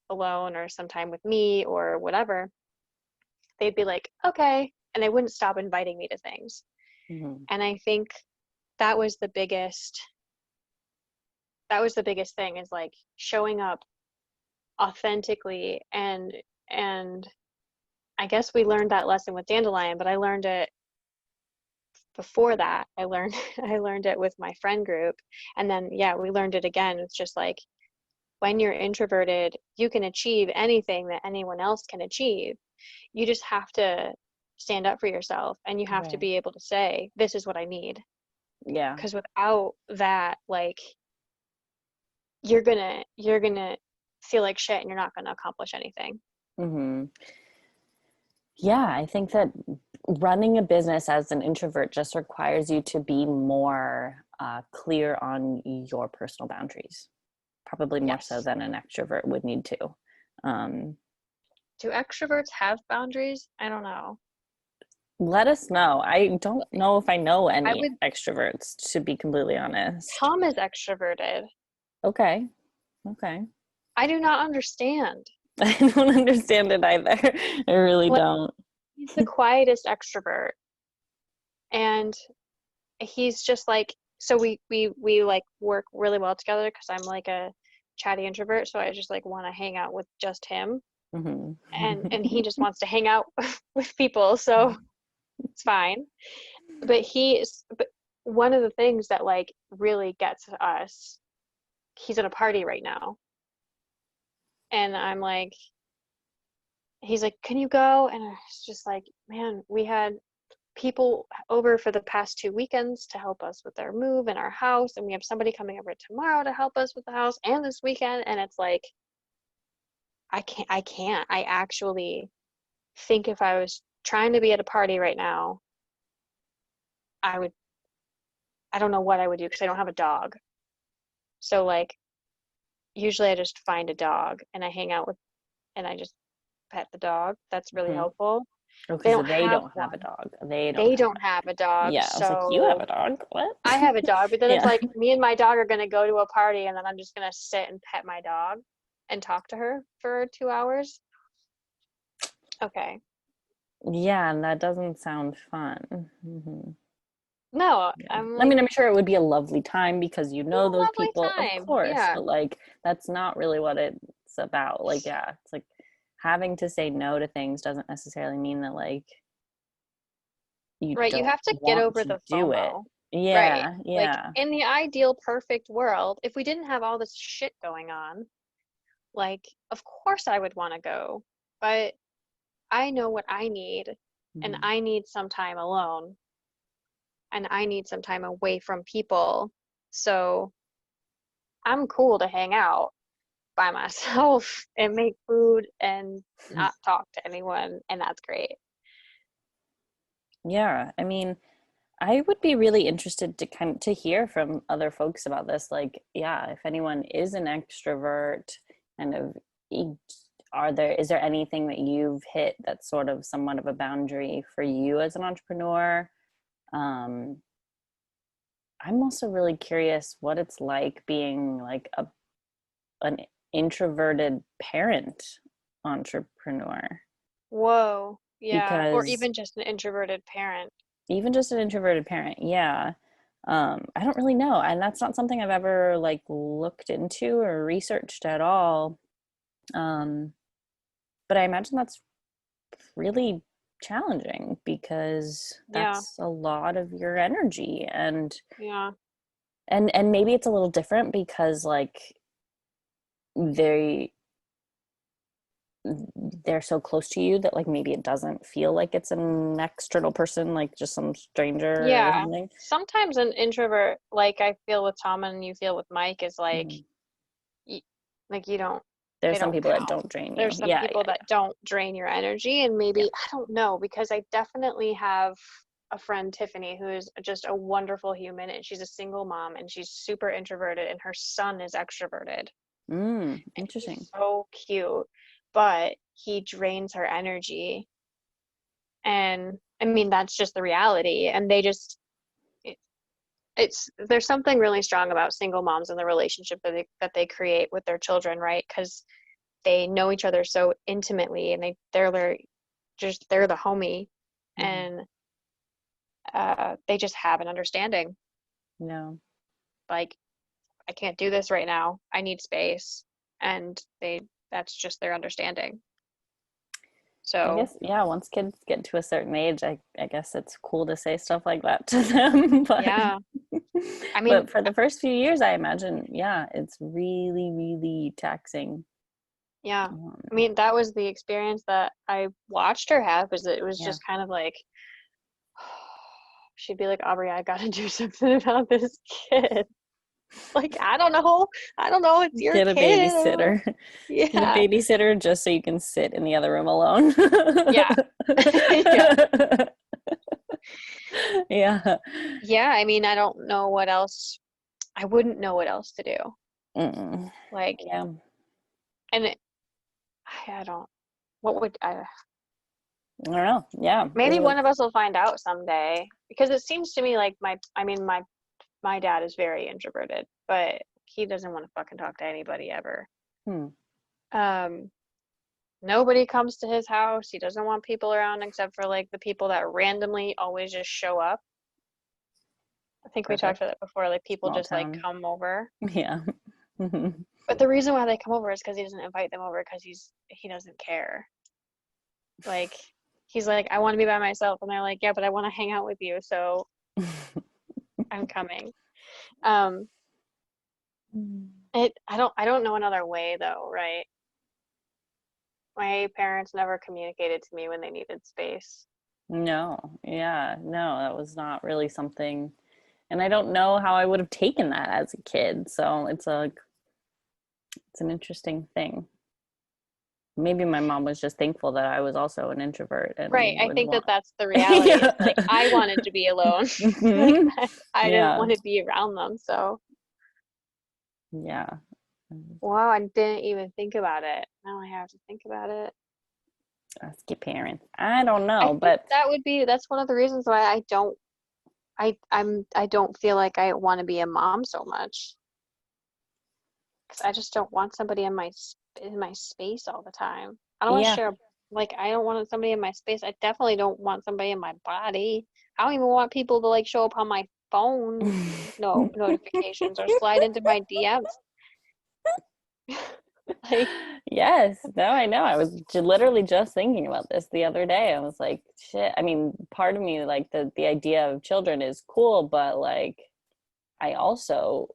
alone or some time with me or whatever, they'd be like, okay. And they wouldn't stop inviting me to things.
Mm-hmm.
And I think that was the biggest thing, is like showing up authentically. And I guess we learned that lesson with Dandelion, but I learned it before that. I learned it with my friend group. And then, yeah, we learned it again. It's just like, when you're introverted, you can achieve anything that anyone else can achieve. You just have to stand up for yourself, and you have to be able to say, this is what I need.
Yeah.
Because without that, like, you're gonna feel like shit and you're not gonna accomplish anything.
Mm-hmm. Yeah, I think that running a business as an introvert just requires you to be more clear on your personal boundaries, probably more so than an extrovert would need to.
Do extroverts have boundaries? I don't know.
Let us know. I don't know if I know any extroverts, to be completely honest.
Tom is extroverted.
Okay.
I do not understand.
I don't understand it either. I really don't.
He's the quietest extrovert. And he's just like, so we like work really well together because I'm like a chatty introvert. So I just like want to hang out with just him.
Mm-hmm.
And he just wants to hang out with people. So it's fine. But one of the things that like really gets us, he's at a party right now. And I'm like, he's like, can you go? And I was just like, man, we had people over for the past 2 weekends to help us with our move in our house. And we have somebody coming over tomorrow to help us with the house and this weekend. And it's like, I can't. I actually think if I was trying to be at a party right now, I don't know what I would do because I don't have a dog. So like, usually I just find a dog and I hang out with, and I just pet the dog. That's really helpful.
Oh, because they don't have a dog. They
don't have a dog.
Yeah,
so
I was like, you have a dog? What?
I have a dog, but then it's like me and my dog are going to go to a party and then I'm just going to sit and pet my dog and talk to her for 2 hours. Okay.
Yeah, and that doesn't sound fun. Mm-hmm.
No,
yeah. I'm sure it would be a lovely time because those people, of course, but like that's not really what it's about. Like, yeah, it's like having to say no to things doesn't necessarily mean that like you
you have to get over the FOMO.
Yeah, yeah.
Like in the ideal perfect world, if we didn't have all this shit going on, like of course I would want to go, but I know what I need, and I need some time alone, and I need some time away from people. So I'm cool to hang out by myself and make food and not talk to anyone, and that's great.
Yeah, I mean, I would be really interested to hear from other folks about this. Like, yeah, if anyone is an extrovert, kind of, is there anything that you've hit that's sort of somewhat of a boundary for you as an entrepreneur? I'm also really curious what it's like being like an introverted parent entrepreneur.
Whoa. Yeah. Or even just an introverted parent.
Yeah. I don't really know, and that's not something I've ever like looked into or researched at all. But I imagine that's really challenging because that's a lot of your energy, and and maybe it's a little different because like they're so close to you that like maybe it doesn't feel like it's an external person, like just some stranger or something.
Sometimes an introvert, like I feel with Tom and you feel with Mike, is like you don't,
there's some people that don't drain you.
There's some people that don't drain your energy, and maybe I don't know, because I definitely have a friend, Tiffany, who is just a wonderful human, and she's a single mom, and she's super introverted, and her son is extroverted.
Interesting.
He's so cute, but he drains her energy. And I mean, that's just the reality. And they just, there's something really strong about single moms and the relationship that they create with their children, right? Because they know each other so intimately, and they're the homie, and they just have an understanding.
No.
Like, I can't do this right now. I need space, and that's just their understanding. So
I guess, yeah, once kids get to a certain age, I guess it's cool to say stuff like that to them. But,
yeah, I mean,
but for the first few years, I imagine, yeah, it's really, really taxing.
yeah. I mean, that was the experience that I watched her have, is it was
Yeah.
just kind of like, she'd be like, Aubrey, I gotta do something about this kid. Like, I don't know. It's your
Get a
kid.
babysitter.
Yeah.
Get a babysitter just so you can sit in the other room alone.
Yeah. Yeah.
Yeah.
Yeah. I mean, I don't know what else. I wouldn't know what else to do. Like,
yeah.
And I don't. What would I?
I don't know. Yeah.
Maybe one of us will find out someday, because it seems to me like my dad is very introverted, but he doesn't want to fucking talk to anybody ever. Nobody comes to his house. He doesn't want people around except for like the people that randomly always just show up. I think we talked about that before. Like, people
Small
just
town.
like come over.
Yeah.
But the reason why they come over is because he doesn't invite them over, because he doesn't care. Like, he's like, I want to be by myself, and they're like, yeah, but I want to hang out with you, so I'm coming. I don't know another way though, right? My parents never communicated to me when they needed space.
No. Yeah. No, that was not really something, and I don't know how I would have taken that as a kid. So it's an interesting thing. Maybe my mom was just thankful that I was also an introvert. And
right. I think that's the reality.
Yeah.
It's like, I wanted to be alone. Like, I didn't want to be around them. So
yeah.
wow, I didn't even think about it. Now I have to think about it.
Ask your parents. I don't know, but
that's one of the reasons why I don't feel like I want to be a mom so much, because I just don't want somebody in my space all the time. I don't want to share, like, I don't want somebody in my space. I definitely don't want somebody in my body. I don't even want people to like show up on my phone, no notifications, or slide into my DMs. Like,
yes, no, I know. I was literally just thinking about this the other day. I was like, shit. I mean, part of me, like, the idea of children is cool, but like, I also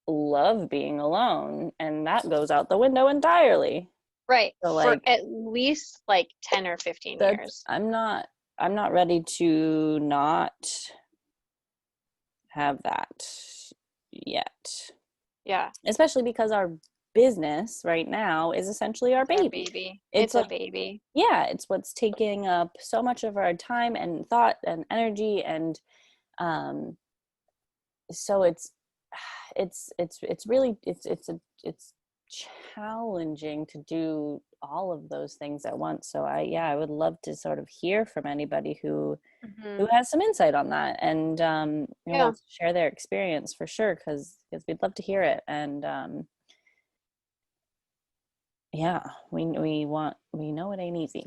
love being alone, and that goes out the window entirely.
right.
So,
for
like,
at least like 10 or 15 years.
I'm not ready to not have that yet.
Yeah.
Especially because our business right now is essentially our baby.
It's a baby.
Yeah, it's what's taking up so much of our time and thought and energy, and so it's really it's challenging to do all of those things at once. So I would love to sort of hear from anybody who has some insight on that, and wants to share their experience, for sure, because we'd love to hear it. And yeah, we know it ain't easy,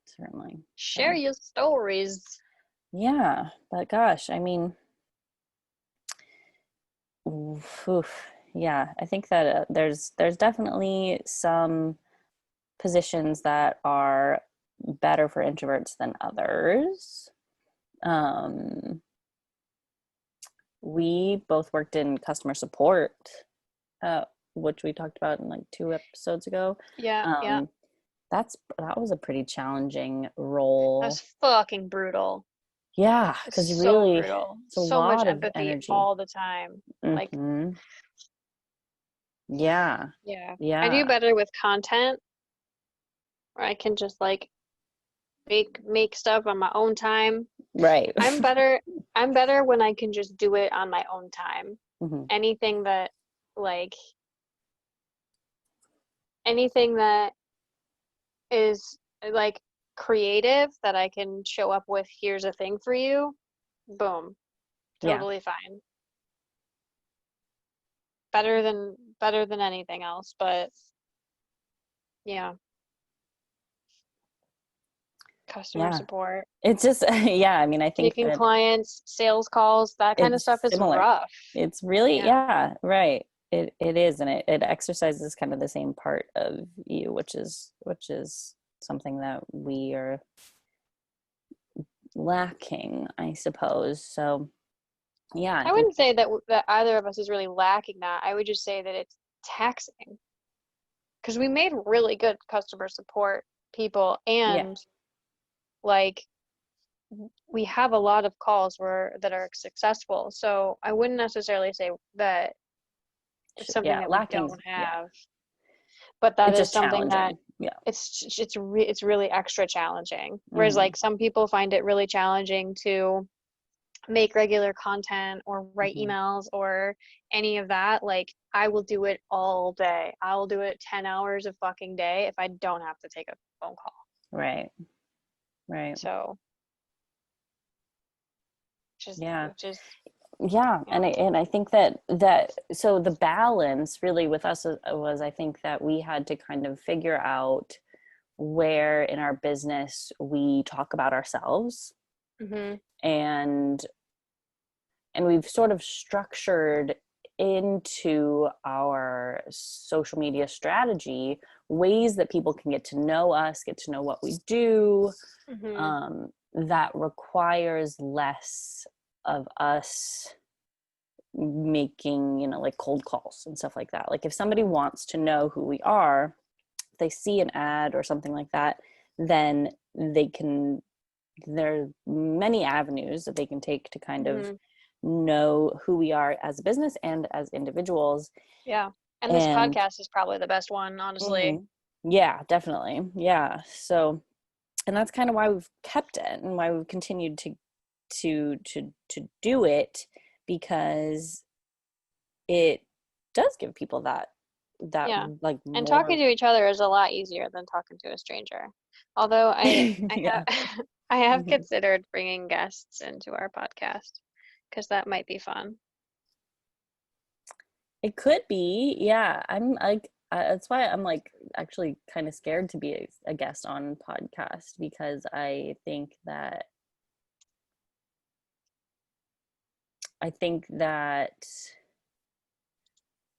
certainly.
Share your stories.
Yeah, but gosh, I mean, yeah, I think that there's definitely some positions that are better for introverts than others. We both worked in customer support, which we talked about in like 2 episodes ago.
Yeah.
That was a pretty challenging role.
That was fucking brutal.
Yeah, because really,
brutal.
It's a
so
lot
much
of
empathy
energy
all the time. Like,
yeah.
I do better with content, where I can just like make stuff on my own time.
Right.
I'm better when I can just do it on my own time.
Mm-hmm.
Anything that anything that is like creative that I can show up with, here's a thing for you, boom, totally fine. Better than anything else, but yeah. Customer support.
It's just, I mean, I think
taking clients, sales calls, that kind of stuff is rough.
It's really, right. It is, and it exercises kind of the same part of you, which is something that we are lacking, I suppose. So, yeah.
I wouldn't say that either of us is really lacking that. I would just say that it's taxing. Because we made really good customer support people, and like we have a lot of calls that are successful. So I wouldn't necessarily say that it's something that we don't have, but that is something that it's really extra challenging. Whereas like some people find it really challenging to make regular content or write emails or any of that. Like I will do it all day. I will do it 10 hours a fucking day if I don't have to take a phone call.
Right.
So
and I think that so the balance really with us was, I think that we had to kind of figure out where in our business we talk about ourselves, and we've sort of structured into our social media strategy ways that people can get to know us, get to know what we do, that requires less of us making, like cold calls and stuff like that. Like if somebody wants to know who we are, if they see an ad or something like that, then there are many avenues that they can take to kind of know who we are as a business and as individuals.
Yeah. And this podcast is probably the best one, honestly.
Yeah, definitely. Yeah. So, and that's kind of why we've kept it and why we've continued to do it, because it does give people that like more...
And talking to each other is a lot easier than talking to a stranger. Although I have considered bringing guests into our podcast, because that might be fun.
It could be, yeah. I'm like, that's why I'm like actually kind of scared to be a guest on podcast, because I think that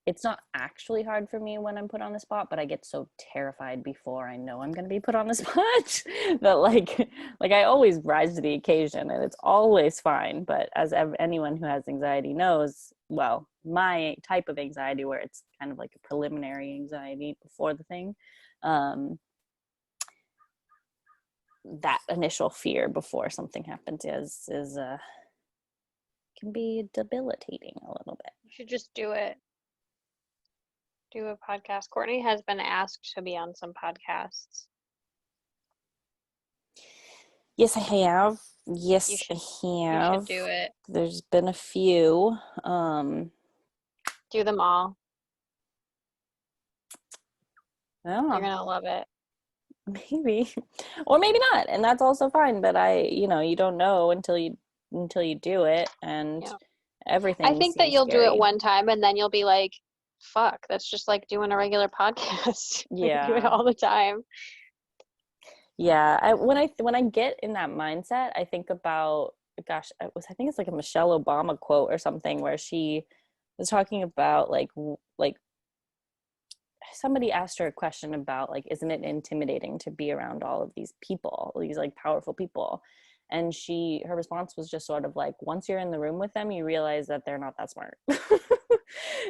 it's not actually hard for me when I'm put on the spot, but I get so terrified before I know I'm going to be put on the spot that like I always rise to the occasion, and it's always fine. But as anyone who has anxiety knows, well, my type of anxiety, where it's kind of like a preliminary anxiety before the thing, that initial fear before something happens is can be debilitating a little bit.
You should just do it. Do a podcast. Courtney has been asked to be on some podcasts.
Yes, I have. You should do it. There's been a few.
Do them all.
You're
gonna love it.
Maybe, or maybe not, and that's also fine. But you don't know until you do it, and everything.
I think that you'll do it one time, and then you'll be like, "Fuck, that's just like doing a regular podcast."
Yeah,
do it all the time.
Yeah, when I get in that mindset, I think about, I think it's like a Michelle Obama quote or something, where she was talking about like somebody asked her a question about like, isn't it intimidating to be around all of these people, these like powerful people? And her response was just sort of like, once you're in the room with them, you realize that they're not that smart.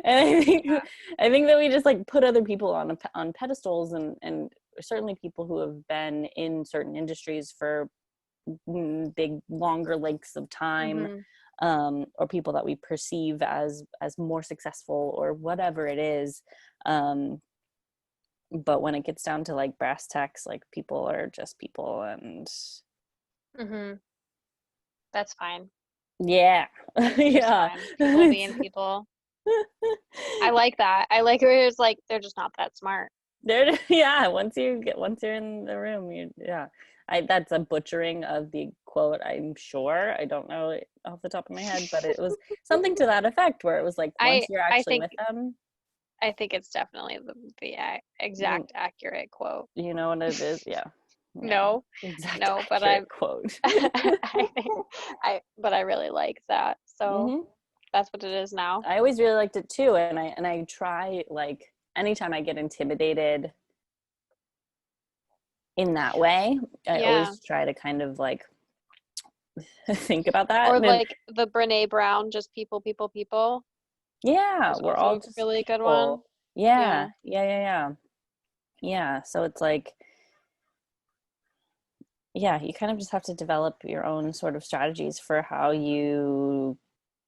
And I think that we just like put other people on pedestals, and certainly people who have been in certain industries for big, longer lengths of time, or people that we perceive as more successful or whatever it is. but when it gets down to like brass tacks, like people are just people, and
that's fine.
Yeah. Yeah.
Fine. People being people. I like that. I like where it's like they're just not that smart.
Yeah, once you're in the room, that's a butchering of the quote, I'm sure. I don't know it off the top of my head, but it was something to that effect, where it was like, once you're actually with them.
I think it's definitely the exact accurate quote.
You know what it is? Yeah.
No, but I'm
quote.
but I really like that. So that's what it is now.
I always really liked it too, and I try, like, anytime I get intimidated in that way, I always try to kind of like think about that.
Or like the Brene Brown, just people.
Yeah, we're all just
really
people.
Good one.
Yeah. So it's like, yeah, you kind of just have to develop your own sort of strategies for how you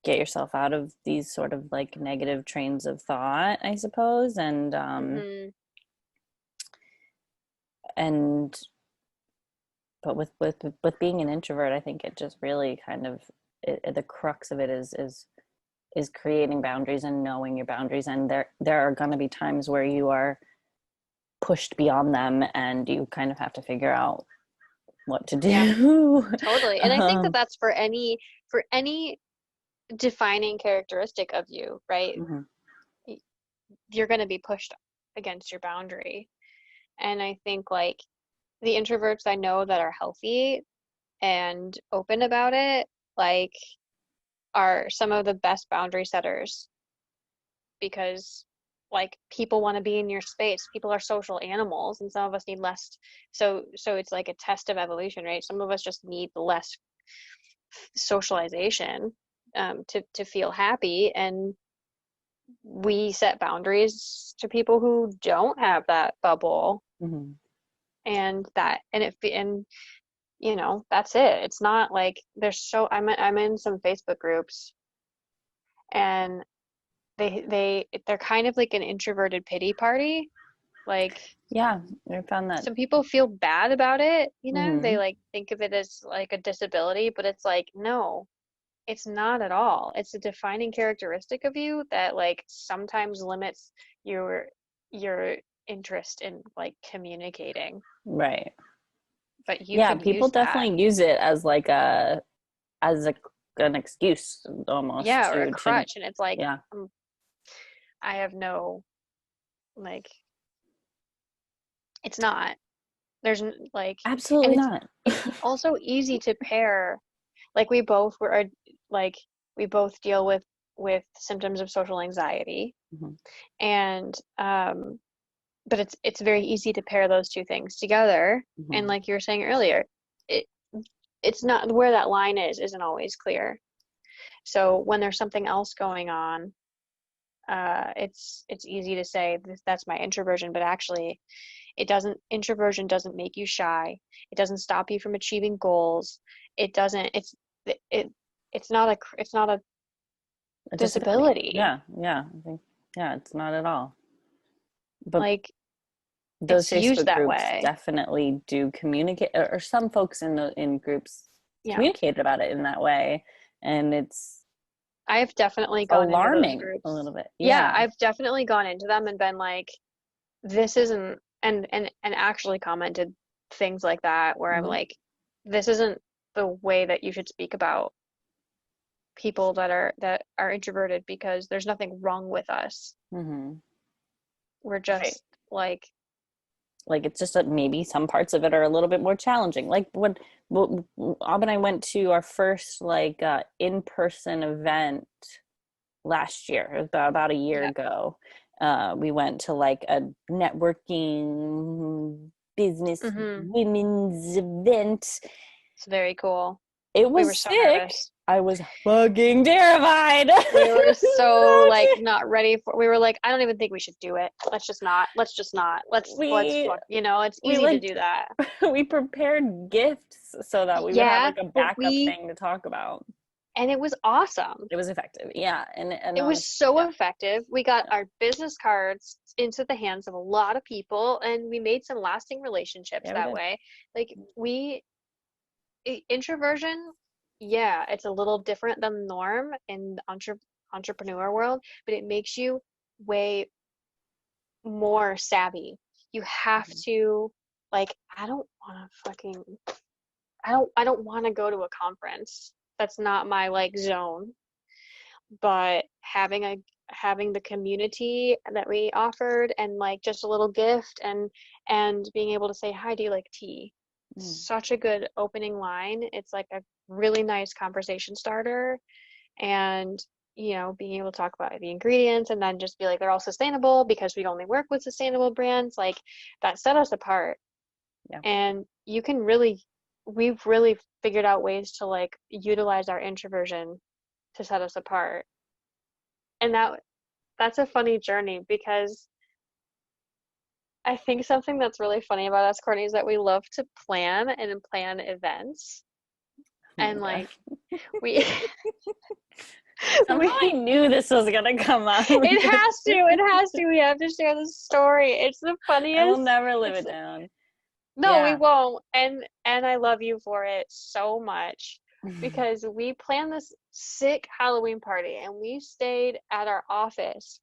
get yourself out of these sort of like negative trains of thought, I suppose. And but with being an introvert, I think it just really kind of the crux of it is creating boundaries and knowing your boundaries. And there are going to be times where you are pushed beyond them, and you kind of have to figure out what to do.
Yeah, totally. And I think that's for any defining characteristic of you, right? You're going to be pushed against your boundary. And I think like the introverts I know that are healthy and open about it, like, are some of the best boundary setters, because like people want to be in your space. People are social animals, and some of us need less. So it's like a test of evolution, right? Some of us just need less socialization to feel happy, and we set boundaries to people who don't have that bubble. And you know, that's it. It's not like I'm in some Facebook groups, and they're kind of like an introverted pity party. Like,
yeah, I found that
some people feel bad about it, you know. They like think of it as like a disability, but it's like, no, it's not at all. It's a defining characteristic of you that like sometimes limits your interest in like communicating.
Right.
But you could
people
use
definitely use it as like an excuse almost.
Yeah, or a crutch. And it's like,
yeah.
I have no, like, it's not. There's like,
absolutely not.
It's also easy to pair. Like, we both deal with symptoms of social anxiety, and but it's very easy to pair those two things together. And like you were saying earlier, it's not, where that line isn't always clear. So when there's something else going on, it's easy to say that's my introversion, but actually introversion doesn't make you shy. It doesn't stop you from achieving goals. It's not a disability.
Yeah. I think, it's not at all. But
like,
those Facebook groups definitely do communicate, or some folks in groups communicated about it in that way, and
I've definitely gone
alarming
into those groups
a little bit.
Yeah, I've definitely gone into them and been like, this isn't, and actually commented things like that, where I'm like, this isn't the way that you should speak about people that are introverted, because there's nothing wrong with us. We're just like
it's just that maybe some parts of it are a little bit more challenging. Like when Bob and I went to our first like in-person event last year, it was about a year ago. We went to like a networking business women's event.
It's very cool.
It was sick. So nervous. I was fucking terrified.
We were so like not ready for. We were like, I don't even think we should do it. Let's just not. You know, it's easy to do that.
We prepared gifts so that we would have like a backup thing to talk about.
And it was awesome.
It was effective. Yeah. And
it was so effective. We got our business cards into the hands of a lot of people, and we made some lasting relationships that way. Like introversion, yeah, it's a little different than the norm in the entrepreneur world, but it makes you way more savvy. You have to, like, I don't want to go to a conference. That's not my like zone. But having the community that we offered, and like just a little gift, and being able to say, hi, do you like tea? Such a good opening line. It's like a really nice conversation starter. And being able to talk about the ingredients, and then just be like, they're all sustainable because we only work with sustainable brands, like that set us apart. And we've really figured out ways to like utilize our introversion to set us apart. And that's a funny journey, because I think something that's really funny about us, Courtney, is that we love to plan events. And like we
I knew this was gonna come up.
It has to. We have to share this story. It's the funniest.
I will never live it down.
No, we won't. And I love you for it so much, because we planned this sick Halloween party, and we stayed at our office.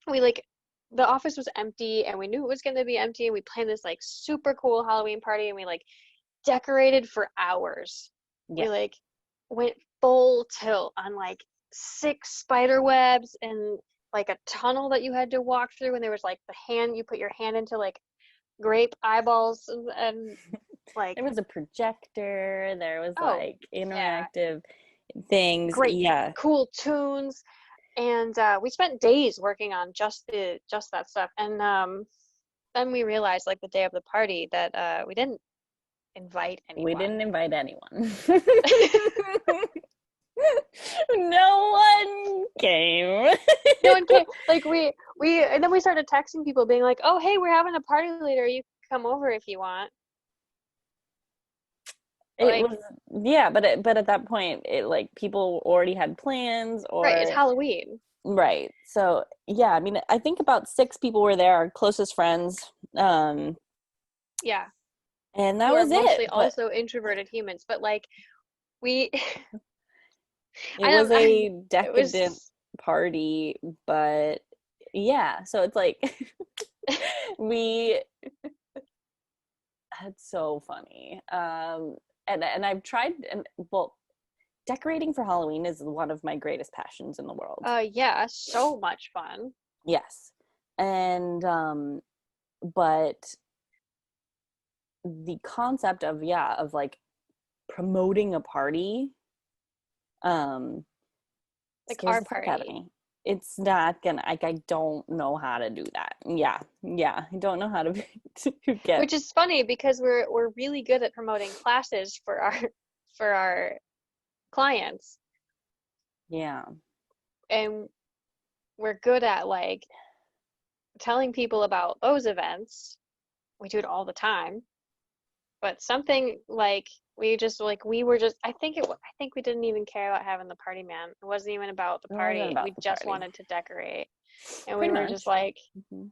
The office was empty, and we knew it was going to be empty, and we planned this like super cool Halloween party, and we like decorated for hours. We like went full tilt on like 6 spider webs and like a tunnel that you had to walk through, and there was like you put your hand into like grape eyeballs, and like
there was a projector, there was like interactive things, great
cool tunes, and we spent days working on just that stuff. And then we realized, like the day of the party, that we didn't invite anyone.
No one came.
No one came. Like and then we started texting people being like, oh, hey, we're having a party later, you can come over if you want.
But at that point, it like people already had plans, or
right, it's Halloween,
right? So I mean, I think about 6 people were there, our closest friends. And that was
mostly
it.
Also introverted humans, but like it
was a decadent party, but so it's like that's so funny. And I've tried, decorating for Halloween is one of my greatest passions in the world.
So much fun.
Yes. And but the concept of like promoting a party,
like our party,
it's not gonna, like, I don't know how to do that. I don't know how to get,
which is funny, because we're really good at promoting classes for our clients, and we're good at like telling people about those events. We do it all the time. But something like I think we didn't even care about having the party, man. It wasn't even about the party. We just wanted to decorate. And we were just like, you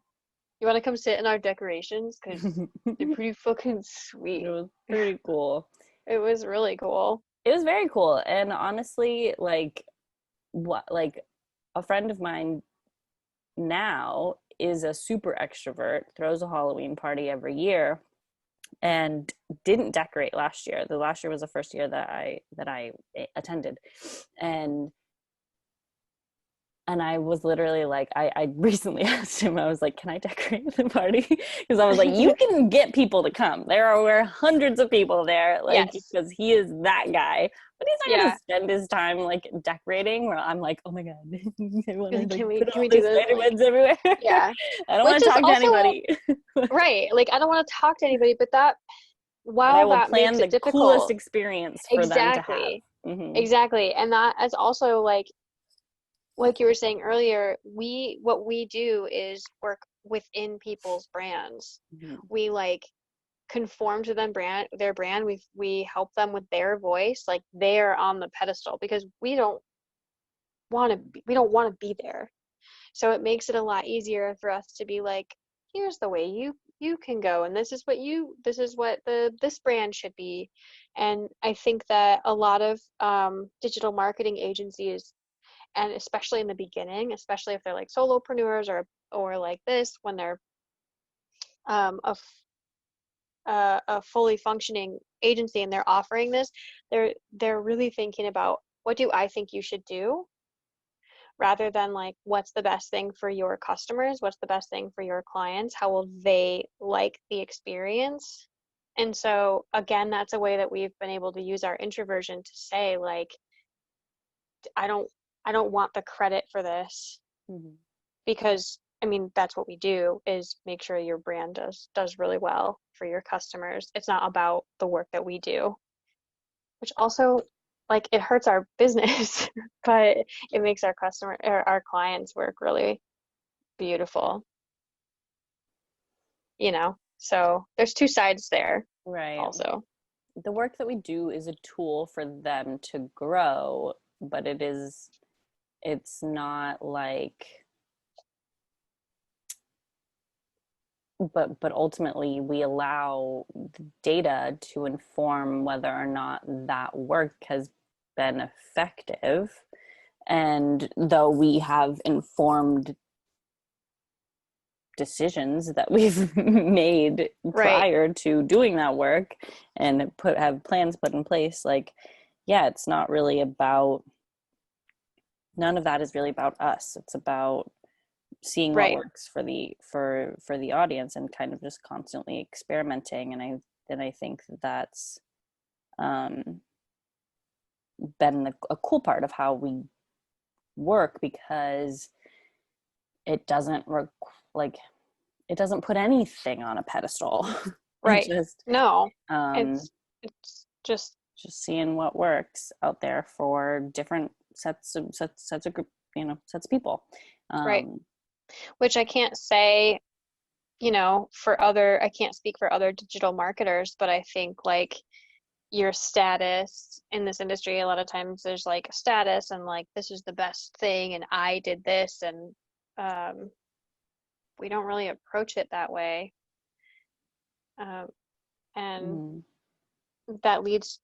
want to come sit in our decorations? Because they're pretty fucking sweet.
It was pretty cool.
It was really cool.
It was very cool. And honestly, like a friend of mine now is a super extrovert, throws a Halloween party every year, and didn't decorate last year. The last year was the first year that I attended, and I was literally like, I recently asked him, I was like, can I decorate the party? Because I was like, you can get people to come. There were hundreds of people there, like, because he is that guy. But he's not going to spend his time, like, decorating, where I'm like, oh my God, I want to put all these spider-webs everywhere.
Yeah.
I don't want to talk to anybody.
Right. Like, I don't want to talk to anybody, but that,
I will plan the coolest experience for them to have.
Mm-hmm. Exactly. And that is also, like you were saying earlier, what we do is work within people's brands. Mm-hmm. We conform to their brand. We help them with their voice, like they're on the pedestal, because we don't want to be there. So it makes it a lot easier for us to be like, here's the way you can go, and this is what this brand should be. And I think that a lot of digital marketing agencies, and especially in the beginning, especially if they're like solopreneurs or like this, when they're a fully functioning agency and they're offering this, they're really thinking about, what do I think you should do, rather than like, what's the best thing for your customers, what's the best thing for your clients, how will they like the experience. And so again, that's a way that we've been able to use our introversion to say, like, I don't want the credit for this, because I mean, that's what we do, is make sure your brand does really well for your customers. It's not about the work that we do, which also, like, it hurts our business, but it makes our clients' work really beautiful, So there's two sides there.
Right.
Also,
the work that we do is a tool for them to grow, but it's not like, but ultimately we allow the data to inform whether or not that work has been effective. And though we have informed decisions that we've made prior to doing that work and have plans put in place, like, yeah, it's not really about, none of that is really about us. It's about seeing what works for the audience, and kind of just constantly experimenting. And I think that's been a cool part of how we work, because it doesn't it doesn't put anything on a pedestal.
Right. No. It's just
seeing what works out there for different sets of group, sets of people.
Right. Which I can't say, I can't speak for other digital marketers, but I think, like, your status in this industry, a lot of times there's like a status and like, this is the best thing and I did this, and we don't really approach it that way, and that leads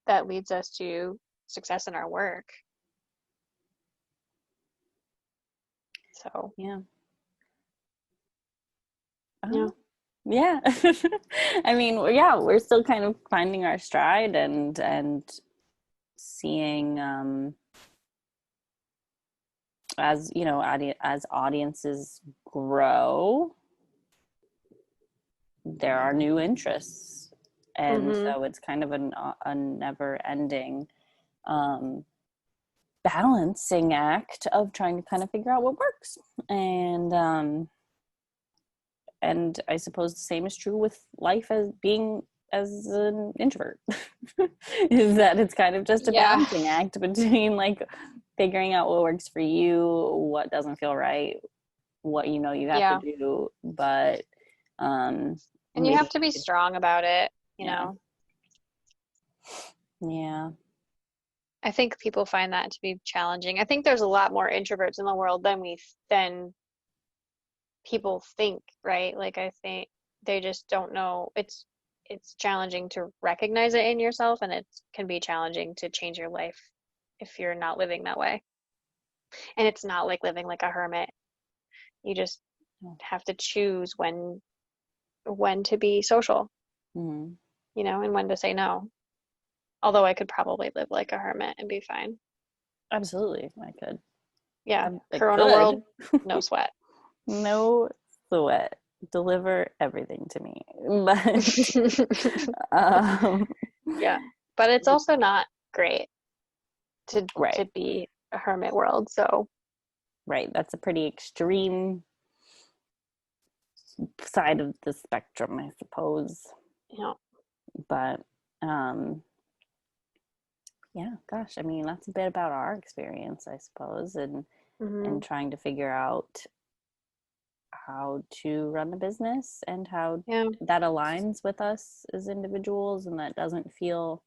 us to success in our work. So
yeah.
Yeah.
I mean, yeah, we're still kind of finding our stride and seeing, as as audiences grow, there are new interests, and so it's kind of a never-ending balancing act of trying to kind of figure out what works. And I suppose the same is true with life as an introvert, is that it's kind of just a balancing act between, like, figuring out what works for you, what doesn't feel right, what you have to do, but
and you have to be strong about it, you know.
Yeah.
I think people find that to be challenging. I think there's a lot more introverts in the world than people think, right? Like, I think they just don't know. It's challenging to recognize it in yourself, and it can be challenging to change your life if you're not living that way. And it's not like living like a hermit. You just have to choose when to be social, and when to say no. Although I could probably live like a hermit and be fine.
Absolutely, I could.
Yeah, Corona world, no sweat.
No sweat. Deliver everything to me.
Yeah, but it's also not great to be a hermit world. So
that's a pretty extreme side of the spectrum, I suppose.
Yeah.
But yeah, gosh, I mean, that's a bit about our experience, I suppose, and trying to figure out how to run a business and how that aligns with us as individuals, and that doesn't feel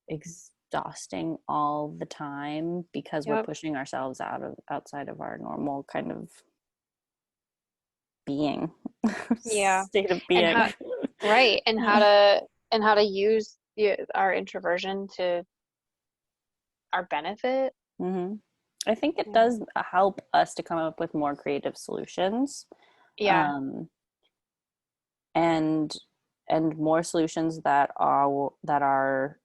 exhausting all the time because we're pushing ourselves outside of our normal kind of being. State of being.
And how to use our introversion to our benefit.
Mm-hmm. I think it does help us to come up with more creative solutions. And more solutions that are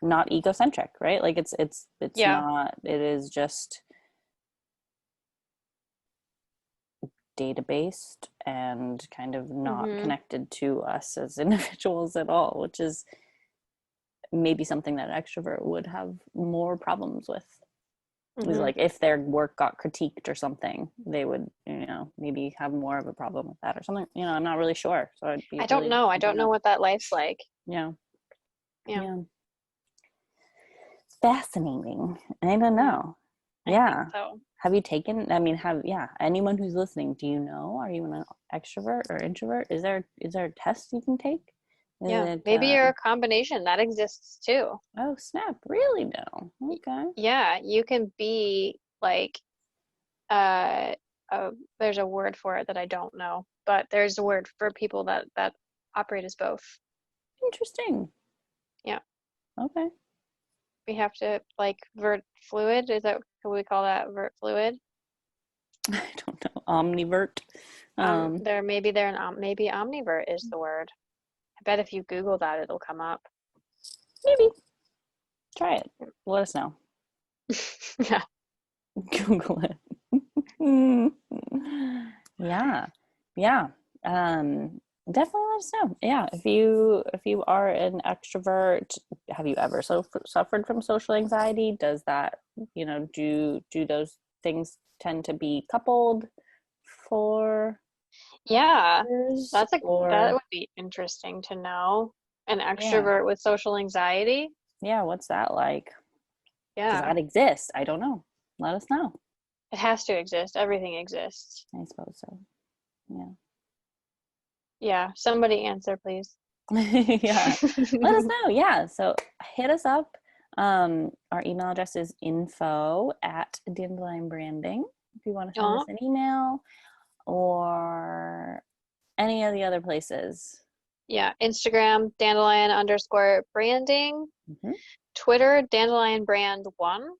not egocentric, right? Like it's not, it is just data-based and kind of not connected to us as individuals at all, which is maybe something that an extrovert would have more problems with. Is like if their work got critiqued or something, they would, maybe have more of a problem with that or something. I'm not really sure. So
I don't know. I don't know what that life's like.
Yeah. It's fascinating. I don't know.
I think so.
Have you taken, anyone who's listening, do you know, are you an extrovert or introvert? Is there a test you can take?
Maybe you're a combination that exists too.
Oh snap! Really? No. Okay.
Yeah, you can be like, there's a word for it that I don't know, but there's a word for people that operate as both.
Interesting.
Yeah.
Okay.
We have to vert fluid. Is that what we call that? Vert fluid?
I don't know. Omnivert.
Maybe omnivert is the word. I bet if you Google that, it'll come up.
Maybe. Try it. Let us know.
Yeah.
Google it. Yeah. Definitely let us know. Yeah. If you are an extrovert, have you ever suffered from social anxiety? Does that, do those things tend to be coupled for?
Yeah, that would be interesting to know. An extrovert with social anxiety.
Yeah, what's that like?
Yeah.
Does that exist? I don't know. Let us know.
It has to exist. Everything exists.
I suppose so. Yeah.
Yeah. Somebody answer, please.
Yeah. Let us know. Yeah. So hit us up. Our email address is info@dandelionbranding. If you want to send us an email, or any of the other places.
Yeah. Instagram, dandelion_branding. Twitter, dandelionbrand1.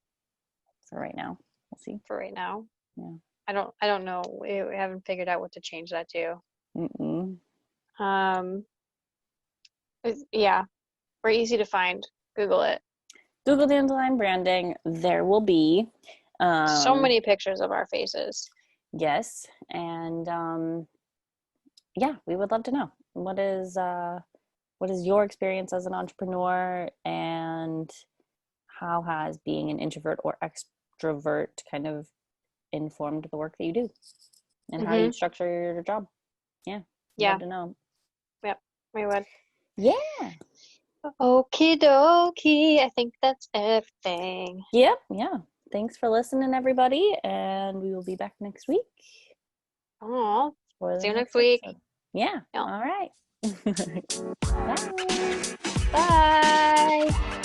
For right now. We'll see.
For right now.
Yeah.
I don't know. We haven't figured out what to change that to. Yeah. We're easy to find. Google it.
Google Dandelion Branding. There will be
so many pictures of our faces.
Yes. And we would love to know what is your experience as an entrepreneur, and how has being an introvert or extrovert kind of informed the work that you do, and how you structure your job. Yeah. Love to know.
Yep, we would.
Yeah.
Okie dokie. I think that's everything.
Yep. Yeah. Thanks for listening, everybody, and we will be back next week.
Oh, see you next week.
Episode. Yeah. All right.
Bye. Bye.